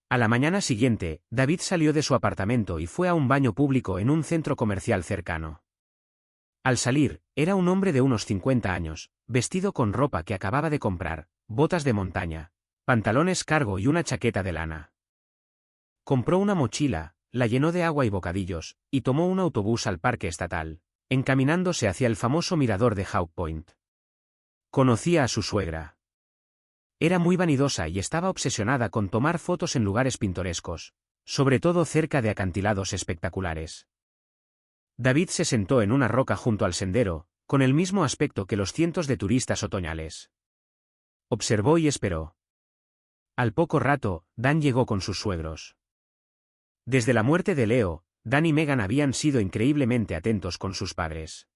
A: A la mañana siguiente, David salió de su apartamento y fue a un baño público en un centro comercial cercano. Al salir, era un hombre de unos 50 años, vestido con ropa que acababa de comprar, botas de montaña, pantalones cargo y una chaqueta de lana. Compró una mochila, la llenó de agua y bocadillos, y tomó un autobús al parque estatal, encaminándose hacia el famoso mirador de Hawk Point. Conocía a su suegra. Era muy vanidosa y estaba obsesionada con tomar fotos en lugares pintorescos, sobre todo cerca de acantilados espectaculares. David se sentó en una roca junto al sendero, con el mismo aspecto que los cientos de turistas otoñales. Observó y esperó. Al poco rato, Dan llegó con sus suegros. Desde la muerte de Leo, Dan y Megan habían sido increíblemente atentos con sus padres.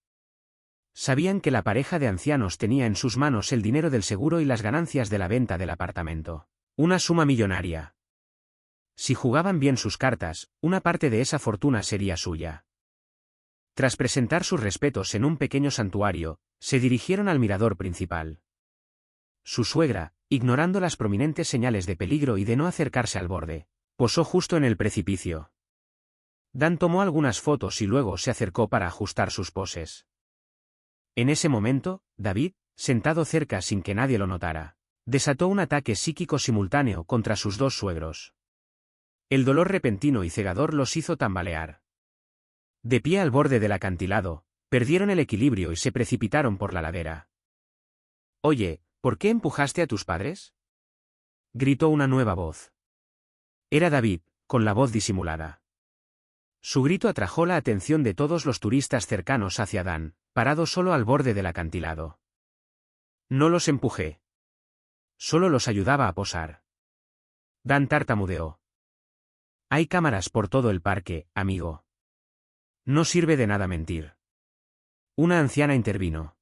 A: Sabían que la pareja de ancianos tenía en sus manos el dinero del seguro y las ganancias de la venta del apartamento. Una suma millonaria. Si jugaban bien sus cartas, una parte de esa fortuna sería suya. Tras presentar sus respetos en un pequeño santuario, se dirigieron al mirador principal. Su suegra, ignorando las prominentes señales de peligro y de no acercarse al borde, posó justo en el precipicio. Dan tomó algunas fotos y luego se acercó para ajustar sus poses. En ese momento, David, sentado cerca sin que nadie lo notara, desató un ataque psíquico simultáneo contra sus 2 suegros. El dolor repentino y cegador los hizo tambalear. De pie al borde del acantilado, perdieron el equilibrio y se precipitaron por la ladera. «Oye, ¿por qué empujaste a tus padres?», gritó una nueva voz. Era David, con la voz disimulada. Su grito atrajo la atención de todos los turistas cercanos hacia Dan, parado solo al borde del acantilado. No los empujé. Solo los ayudaba a posar. Dan tartamudeó. Hay cámaras por todo el parque, amigo. No sirve de nada mentir. Una anciana intervino.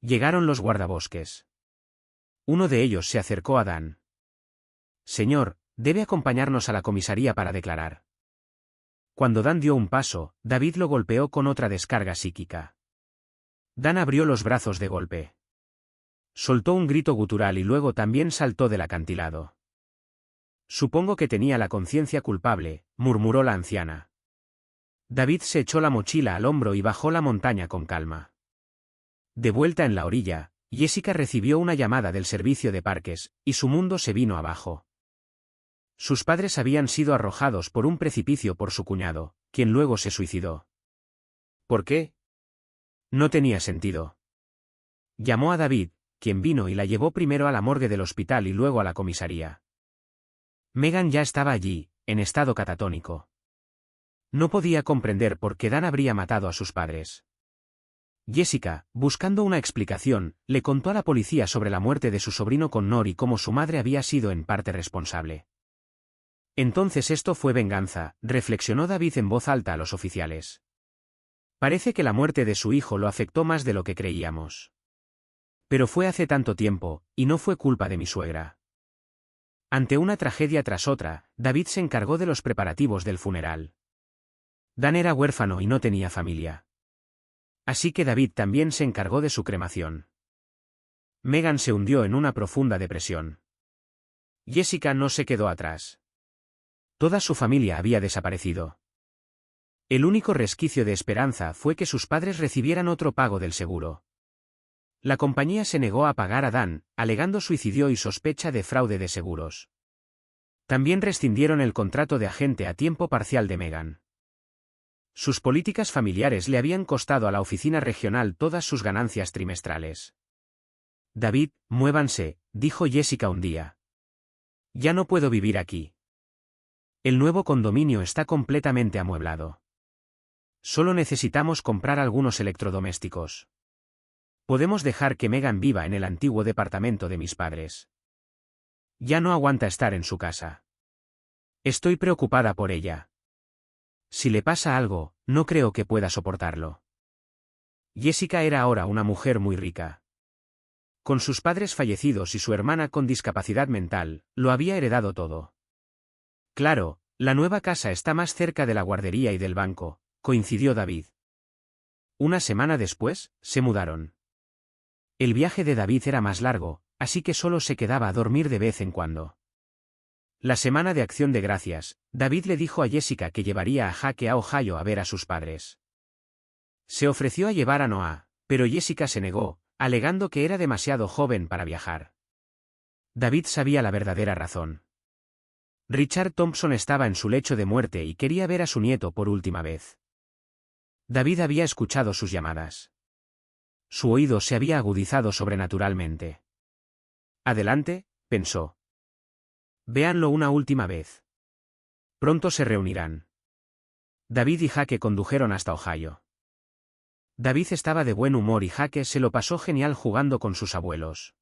A: Llegaron los guardabosques. Uno de ellos se acercó a Dan. Señor, debe acompañarnos a la comisaría para declarar. Cuando Dan dio un paso, David lo golpeó con otra descarga psíquica. Dan abrió los brazos de golpe. Soltó un grito gutural y luego también saltó del acantilado. Supongo que tenía la conciencia culpable, murmuró la anciana. David se echó la mochila al hombro y bajó la montaña con calma. De vuelta en la orilla, Jessica recibió una llamada del servicio de parques, y su mundo se vino abajo. Sus padres habían sido arrojados por un precipicio por su cuñado, quien luego se suicidó. ¿Por qué? No tenía sentido. Llamó a David, quien vino y la llevó primero a la morgue del hospital y luego a la comisaría. Megan ya estaba allí, en estado catatónico. No podía comprender por qué Dan habría matado a sus padres. Jessica, buscando una explicación, le contó a la policía sobre la muerte de su sobrino Connor y cómo su madre había sido en parte responsable. Entonces esto fue venganza, reflexionó David en voz alta a los oficiales. Parece que la muerte de su hijo lo afectó más de lo que creíamos. Pero fue hace tanto tiempo, y no fue culpa de mi suegra. Ante una tragedia tras otra, David se encargó de los preparativos del funeral. Dan era huérfano y no tenía familia. Así que David también se encargó de su cremación. Megan se hundió en una profunda depresión. Jessica no se quedó atrás. Toda su familia había desaparecido. El único resquicio de esperanza fue que sus padres recibieran otro pago del seguro. La compañía se negó a pagar a Dan, alegando suicidio y sospecha de fraude de seguros. También rescindieron el contrato de agente a tiempo parcial de Megan. Sus políticas familiares le habían costado a la oficina regional todas sus ganancias trimestrales. David, muévanse, dijo Jessica un día. Ya no puedo vivir aquí. El nuevo condominio está completamente amueblado. Solo necesitamos comprar algunos electrodomésticos. Podemos dejar que Megan viva en el antiguo departamento de mis padres. Ya no aguanta estar en su casa. Estoy preocupada por ella. Si le pasa algo, no creo que pueda soportarlo. Jessica era ahora una mujer muy rica. Con sus padres fallecidos y su hermana con discapacidad mental, lo había heredado todo. Claro, la nueva casa está más cerca de la guardería y del banco, coincidió David. Una semana después, se mudaron. El viaje de David era más largo, así que solo se quedaba a dormir de vez en cuando. La semana de Acción de Gracias, David le dijo a Jessica que llevaría a Jake a Ohio a ver a sus padres. Se ofreció a llevar a Noah, pero Jessica se negó, alegando que era demasiado joven para viajar. David sabía la verdadera razón. Richard Thompson estaba en su lecho de muerte y quería ver a su nieto por última vez. David había escuchado sus llamadas. Su oído se había agudizado sobrenaturalmente. Adelante, pensó. Véanlo una última vez. Pronto se reunirán. David y Jake condujeron hasta Ohio. David estaba de buen humor y Jake se lo pasó genial jugando con sus abuelos.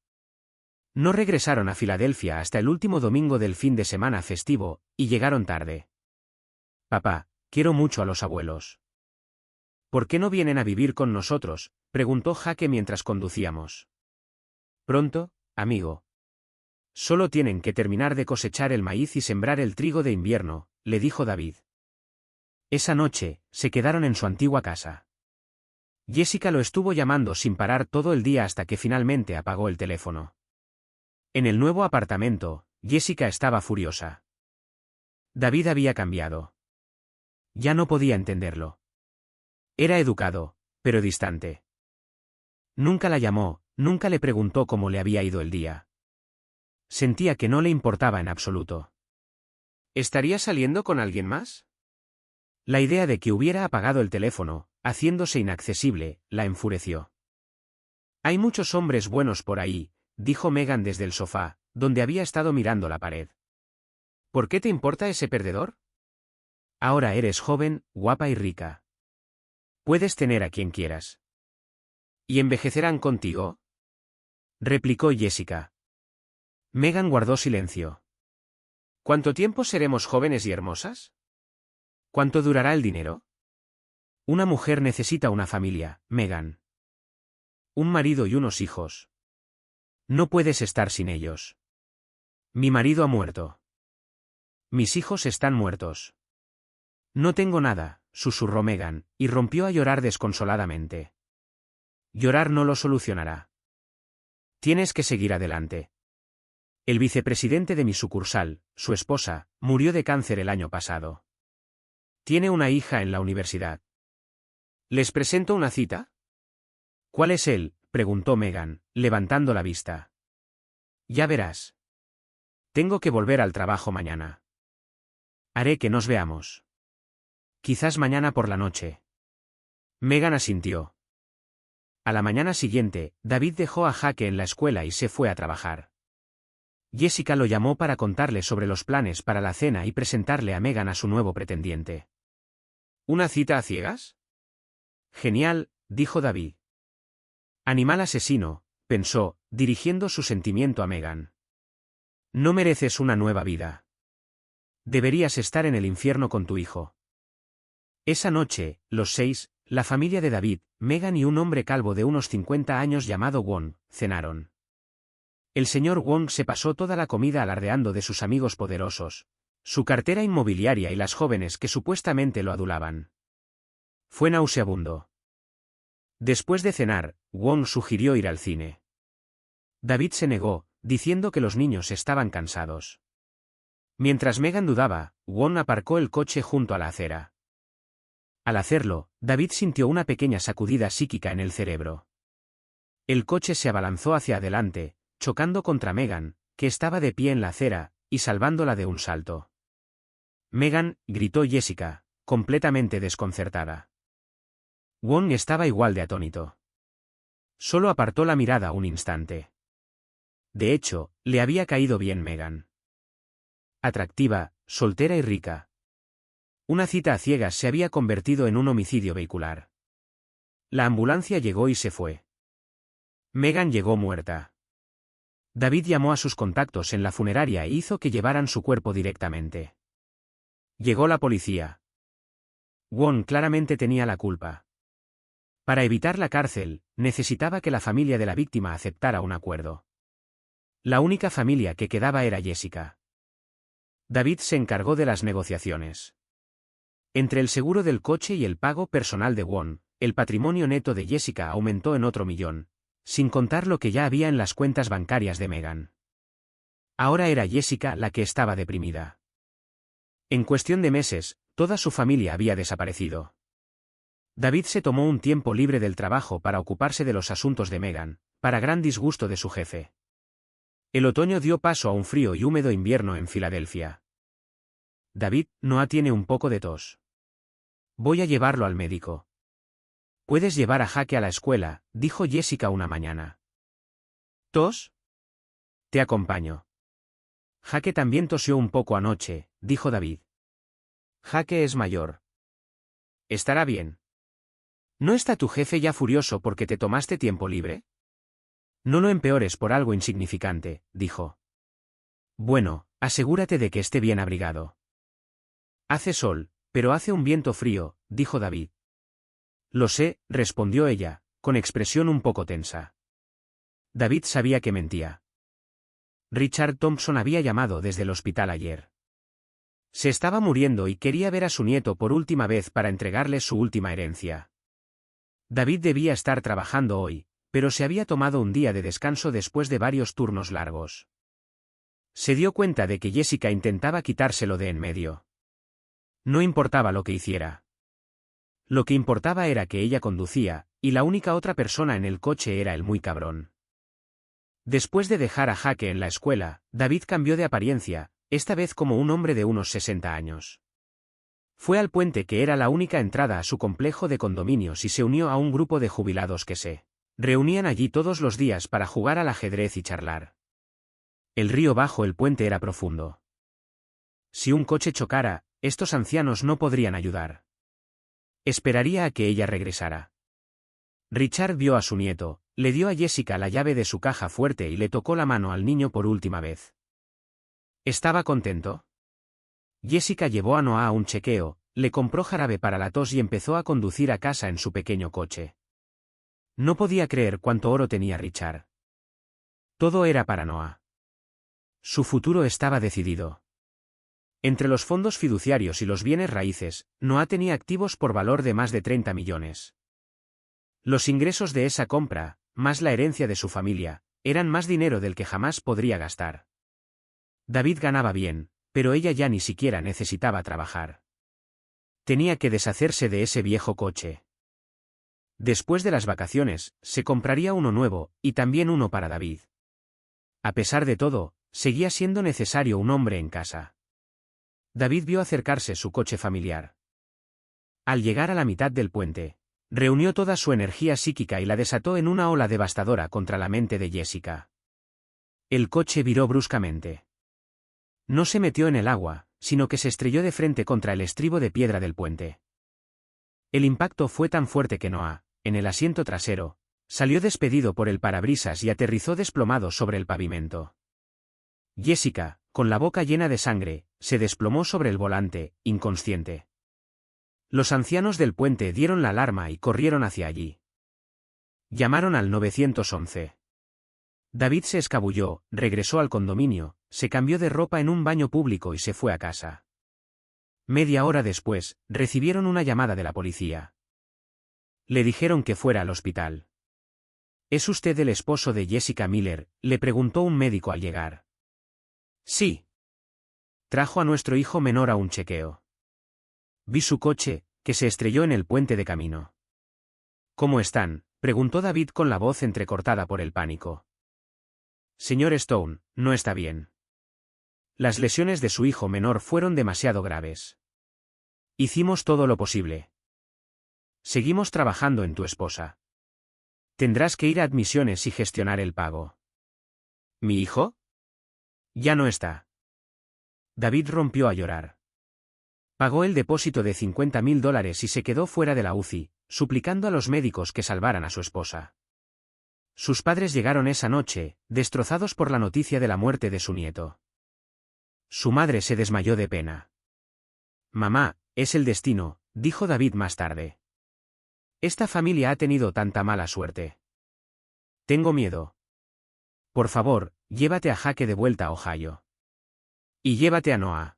A: No regresaron a Filadelfia hasta el último domingo del fin de semana festivo, y llegaron tarde. Papá, quiero mucho a los abuelos. ¿Por qué no vienen a vivir con nosotros?, preguntó Jake mientras conducíamos. Pronto, amigo. Solo tienen que terminar de cosechar el maíz y sembrar el trigo de invierno, le dijo David. Esa noche, se quedaron en su antigua casa. Jessica lo estuvo llamando sin parar todo el día hasta que finalmente apagó el teléfono. En el nuevo apartamento, Jessica estaba furiosa. David había cambiado. Ya no podía entenderlo. Era educado, pero distante. Nunca la llamó, nunca le preguntó cómo le había ido el día. Sentía que no le importaba en absoluto. ¿Estaría saliendo con alguien más? La idea de que hubiera apagado el teléfono, haciéndose inaccesible, la enfureció. Hay muchos hombres buenos por ahí, dijo Megan desde el sofá, donde había estado mirando la pared. ¿Por qué te importa ese perdedor? Ahora eres joven, guapa y rica. Puedes tener a quien quieras. ¿Y envejecerán contigo?, replicó Jessica. Megan guardó silencio. ¿Cuánto tiempo seremos jóvenes y hermosas? ¿Cuánto durará el dinero? Una mujer necesita una familia, Megan. Un marido y unos hijos. No puedes estar sin ellos. Mi marido ha muerto. Mis hijos están muertos. No tengo nada, susurró Megan, y rompió a llorar desconsoladamente. Llorar no lo solucionará. Tienes que seguir adelante. El vicepresidente de mi sucursal, su esposa, murió de cáncer el año pasado. Tiene una hija en la universidad. ¿Les presento una cita? ¿Cuál es él?, preguntó Megan, levantando la vista. Ya verás. Tengo que volver al trabajo mañana. Haré que nos veamos. Quizás mañana por la noche. Megan asintió. A la mañana siguiente, David dejó a Jake en la escuela y se fue a trabajar. Jessica lo llamó para contarle sobre los planes para la cena y presentarle a Megan a su nuevo pretendiente. ¿Una cita a ciegas? Genial, dijo David. Animal asesino, pensó, dirigiendo su sentimiento a Megan. No mereces una nueva vida. Deberías estar en el infierno con tu hijo. Esa noche, los 6, la familia de David, Megan y un hombre calvo de unos 50 años llamado Wong, cenaron. El señor Wong se pasó toda la comida alardeando de sus amigos poderosos, su cartera inmobiliaria y las jóvenes que supuestamente lo adulaban. Fue nauseabundo. Después de cenar, Wong sugirió ir al cine. David se negó, diciendo que los niños estaban cansados. Mientras Megan dudaba, Wong aparcó el coche junto a la acera. Al hacerlo, David sintió una pequeña sacudida psíquica en el cerebro. El coche se abalanzó hacia adelante, chocando contra Megan, que estaba de pie en la acera, y salvándola de un salto. Megan, gritó Jessica, completamente desconcertada. Wong estaba igual de atónito. Solo apartó la mirada un instante. De hecho, le había caído bien Megan. atractiva, soltera y rica. Una cita a ciegas se había convertido en un homicidio vehicular. La ambulancia llegó y se fue. Meghan llegó muerta. David llamó a sus contactos en la funeraria e hizo que llevaran su cuerpo directamente. Llegó la policía. Won claramente tenía la culpa. Para evitar la cárcel, necesitaba que la familia de la víctima aceptara un acuerdo. La única familia que quedaba era Jessica. David se encargó de las negociaciones. Entre el seguro del coche y el pago personal de Won, el patrimonio neto de Jessica aumentó en otro 1.000.000, sin contar lo que ya había en las cuentas bancarias de Meghan. Ahora era Jessica la que estaba deprimida. En cuestión de meses, toda su familia había desaparecido. David se tomó un tiempo libre del trabajo para ocuparse de los asuntos de Meghan, para gran disgusto de su jefe. El otoño dio paso a un frío y húmedo invierno en Filadelfia. David, Noah tiene un poco de tos. Voy a llevarlo al médico. Puedes llevar a Jake a la escuela, dijo Jessica una mañana. ¿Tos? Te acompaño. Jake también tosió un poco anoche, dijo David. Jake es mayor. Estará bien. ¿No está tu jefe ya furioso porque te tomaste tiempo libre? No lo empeores por algo insignificante, dijo. Bueno, asegúrate de que esté bien abrigado. Hace sol, pero hace un viento frío, dijo David. Lo sé, respondió ella, con expresión un poco tensa. David sabía que mentía. Richard Thompson había llamado desde el hospital ayer. Se estaba muriendo y quería ver a su nieto por última vez para entregarle su última herencia. David debía estar trabajando hoy, pero se había tomado un día de descanso después de varios turnos largos. Se dio cuenta de que Jessica intentaba quitárselo de en medio. No importaba lo que hiciera. Lo que importaba era que ella conducía, y la única otra persona en el coche era el muy cabrón. Después de dejar a Jake en la escuela, David cambió de apariencia, esta vez como un hombre de unos 60 años. Fue al puente, que era la única entrada a su complejo de condominios, y se unió a un grupo de jubilados que se reunían allí todos los días para jugar al ajedrez y charlar. El río bajo el puente era profundo. Si un coche chocara, estos ancianos no podrían ayudar. Esperaría a que ella regresara. Richard vio a su nieto, le dio a Jessica la llave de su caja fuerte y le tocó la mano al niño por última vez. ¿Estaba contento? Jessica llevó a Noah a un chequeo, le compró jarabe para la tos y empezó a conducir a casa en su pequeño coche. No podía creer cuánto oro tenía Richard. Todo era para Noah. Su futuro estaba decidido. Entre los fondos fiduciarios y los bienes raíces, Noah tenía activos por valor de más de 30 millones. Los ingresos de esa compra, más la herencia de su familia, eran más dinero del que jamás podría gastar. David ganaba bien, pero ella ya ni siquiera necesitaba trabajar. Tenía que deshacerse de ese viejo coche. Después de las vacaciones, se compraría uno nuevo, y también uno para David. A pesar de todo, seguía siendo necesario un hombre en casa. David vio acercarse su coche familiar. Al llegar a la mitad del puente, reunió toda su energía psíquica y la desató en una ola devastadora contra la mente de Jessica. El coche viró bruscamente. No se metió en el agua, sino que se estrelló de frente contra el estribo de piedra del puente. El impacto fue tan fuerte que Noah, en el asiento trasero, salió despedido por el parabrisas y aterrizó desplomado sobre el pavimento. Jessica, con la boca llena de sangre, se desplomó sobre el volante, inconsciente. Los ancianos del puente dieron la alarma y corrieron hacia allí. Llamaron al 911. David se escabulló, regresó al condominio, se cambió de ropa en un baño público y se fue a casa. Media hora después, recibieron una llamada de la policía. Le dijeron que fuera al hospital. ¿Es usted el esposo de Jessica Miller?, le preguntó un médico al llegar. Sí. Trajo a nuestro hijo menor a un chequeo. Vi su coche, que se estrelló en el puente de camino. ¿Cómo están?, preguntó David con la voz entrecortada por el pánico. Señor Stone, no está bien. Las lesiones de su hijo menor fueron demasiado graves. Hicimos todo lo posible. Seguimos trabajando en tu esposa. Tendrás que ir a admisiones y gestionar el pago. ¿Mi hijo? Ya no está. David rompió a llorar. Pagó el depósito de $50.000 y se quedó fuera de la UCI, suplicando a los médicos que salvaran a su esposa. Sus padres llegaron esa noche, destrozados por la noticia de la muerte de su nieto. Su madre se desmayó de pena. «Mamá, es el destino», dijo David más tarde. «Esta familia ha tenido tanta mala suerte. Tengo miedo. Por favor, llévate a Jake de vuelta a Ohio. Y llévate a Noah.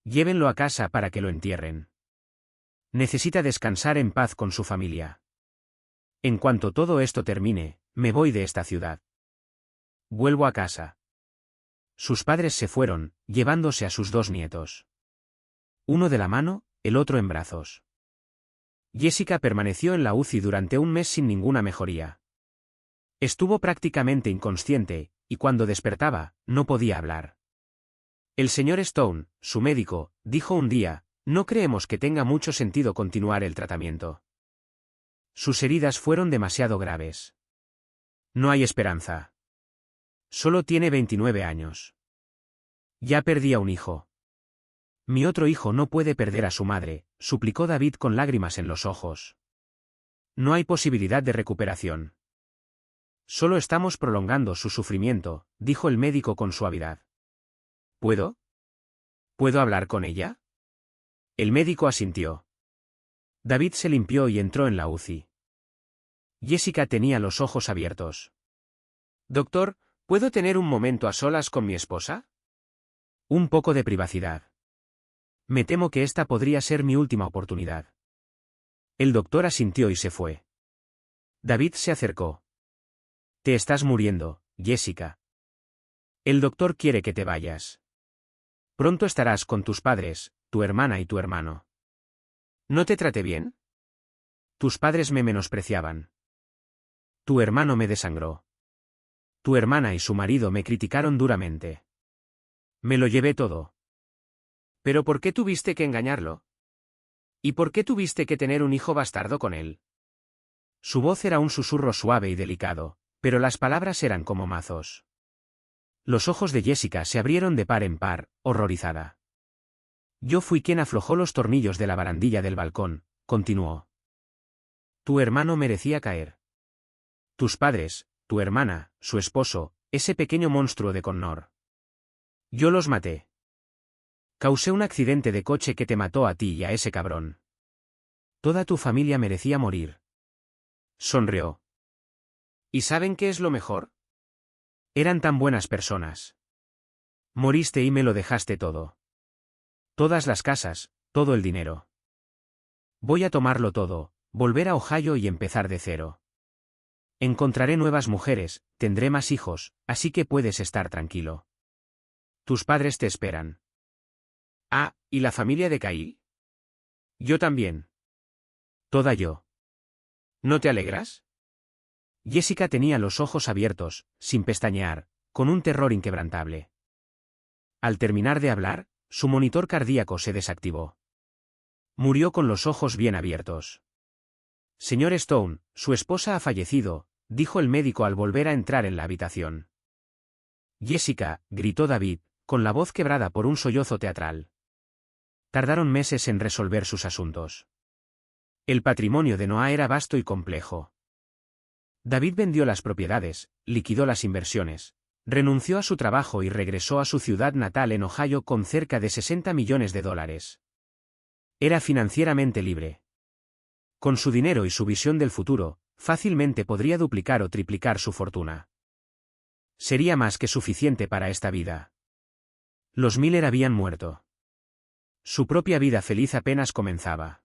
A: Llévenlo a casa para que lo entierren. Necesita descansar en paz con su familia. En cuanto todo esto termine, me voy de esta ciudad. Vuelvo a casa». Sus padres se fueron, llevándose a sus dos nietos. Uno de la mano, el otro en brazos. Jessica permaneció en la UCI durante un mes sin ninguna mejoría. Estuvo prácticamente inconsciente, y cuando despertaba, no podía hablar. El señor Stone, su médico, dijo un día: «No creemos que tenga mucho sentido continuar el tratamiento. Sus heridas fueron demasiado graves. No hay esperanza. Solo tiene 29 años. Ya perdí a un hijo». «Mi otro hijo no puede perder a su madre», suplicó David con lágrimas en los ojos. «No hay posibilidad de recuperación. Solo estamos prolongando su sufrimiento», dijo el médico con suavidad. «¿Puedo? ¿Puedo hablar con ella?». El médico asintió. David se limpió y entró en la UCI. Jessica tenía los ojos abiertos. «Doctor, ¿puedo tener un momento a solas con mi esposa? Un poco de privacidad. Me temo que esta podría ser mi última oportunidad». El doctor asintió y se fue. David se acercó. «Te estás muriendo, Jessica. El doctor quiere que te vayas. Pronto estarás con tus padres, tu hermana y tu hermano. ¿No te traté bien? Tus padres me menospreciaban. Tu hermano me desangró. Tu hermana y su marido me criticaron duramente. Me lo llevé todo». «¿Pero por qué tuviste que engañarlo? ¿Y por qué tuviste que tener un hijo bastardo con él?». Su voz era un susurro suave y delicado, pero las palabras eran como mazos. Los ojos de Jessica se abrieron de par en par, horrorizada. «Yo fui quien aflojó los tornillos de la barandilla del balcón», continuó. «Tu hermano merecía caer. Tus padres, tu hermana, su esposo, ese pequeño monstruo de Connor. Yo los maté. Causé un accidente de coche que te mató a ti y a ese cabrón. Toda tu familia merecía morir». Sonrió. «¿Y saben qué es lo mejor? Eran tan buenas personas. Moriste y me lo dejaste todo. Todas las casas, todo el dinero. Voy a tomarlo todo, volver a Ohio y empezar de cero. Encontraré nuevas mujeres, tendré más hijos, así que puedes estar tranquilo. Tus padres te esperan». «Ah, ¿y la familia de Kyle?». «Yo también. Toda yo». «¿No te alegras?». Jessica tenía los ojos abiertos, sin pestañear, con un terror inquebrantable. Al terminar de hablar, su monitor cardíaco se desactivó. Murió con los ojos bien abiertos. «Señor Stone, su esposa ha fallecido», dijo el médico al volver a entrar en la habitación. «Jessica», gritó David, con la voz quebrada por un sollozo teatral. Tardaron meses en resolver sus asuntos. El patrimonio de Noah era vasto y complejo. David vendió las propiedades, liquidó las inversiones, renunció a su trabajo y regresó a su ciudad natal en Ohio con cerca de $60 millones. Era financieramente libre. Con su dinero y su visión del futuro, fácilmente podría duplicar o triplicar su fortuna. Sería más que suficiente para esta vida. Los Miller habían muerto. Su propia vida feliz apenas comenzaba.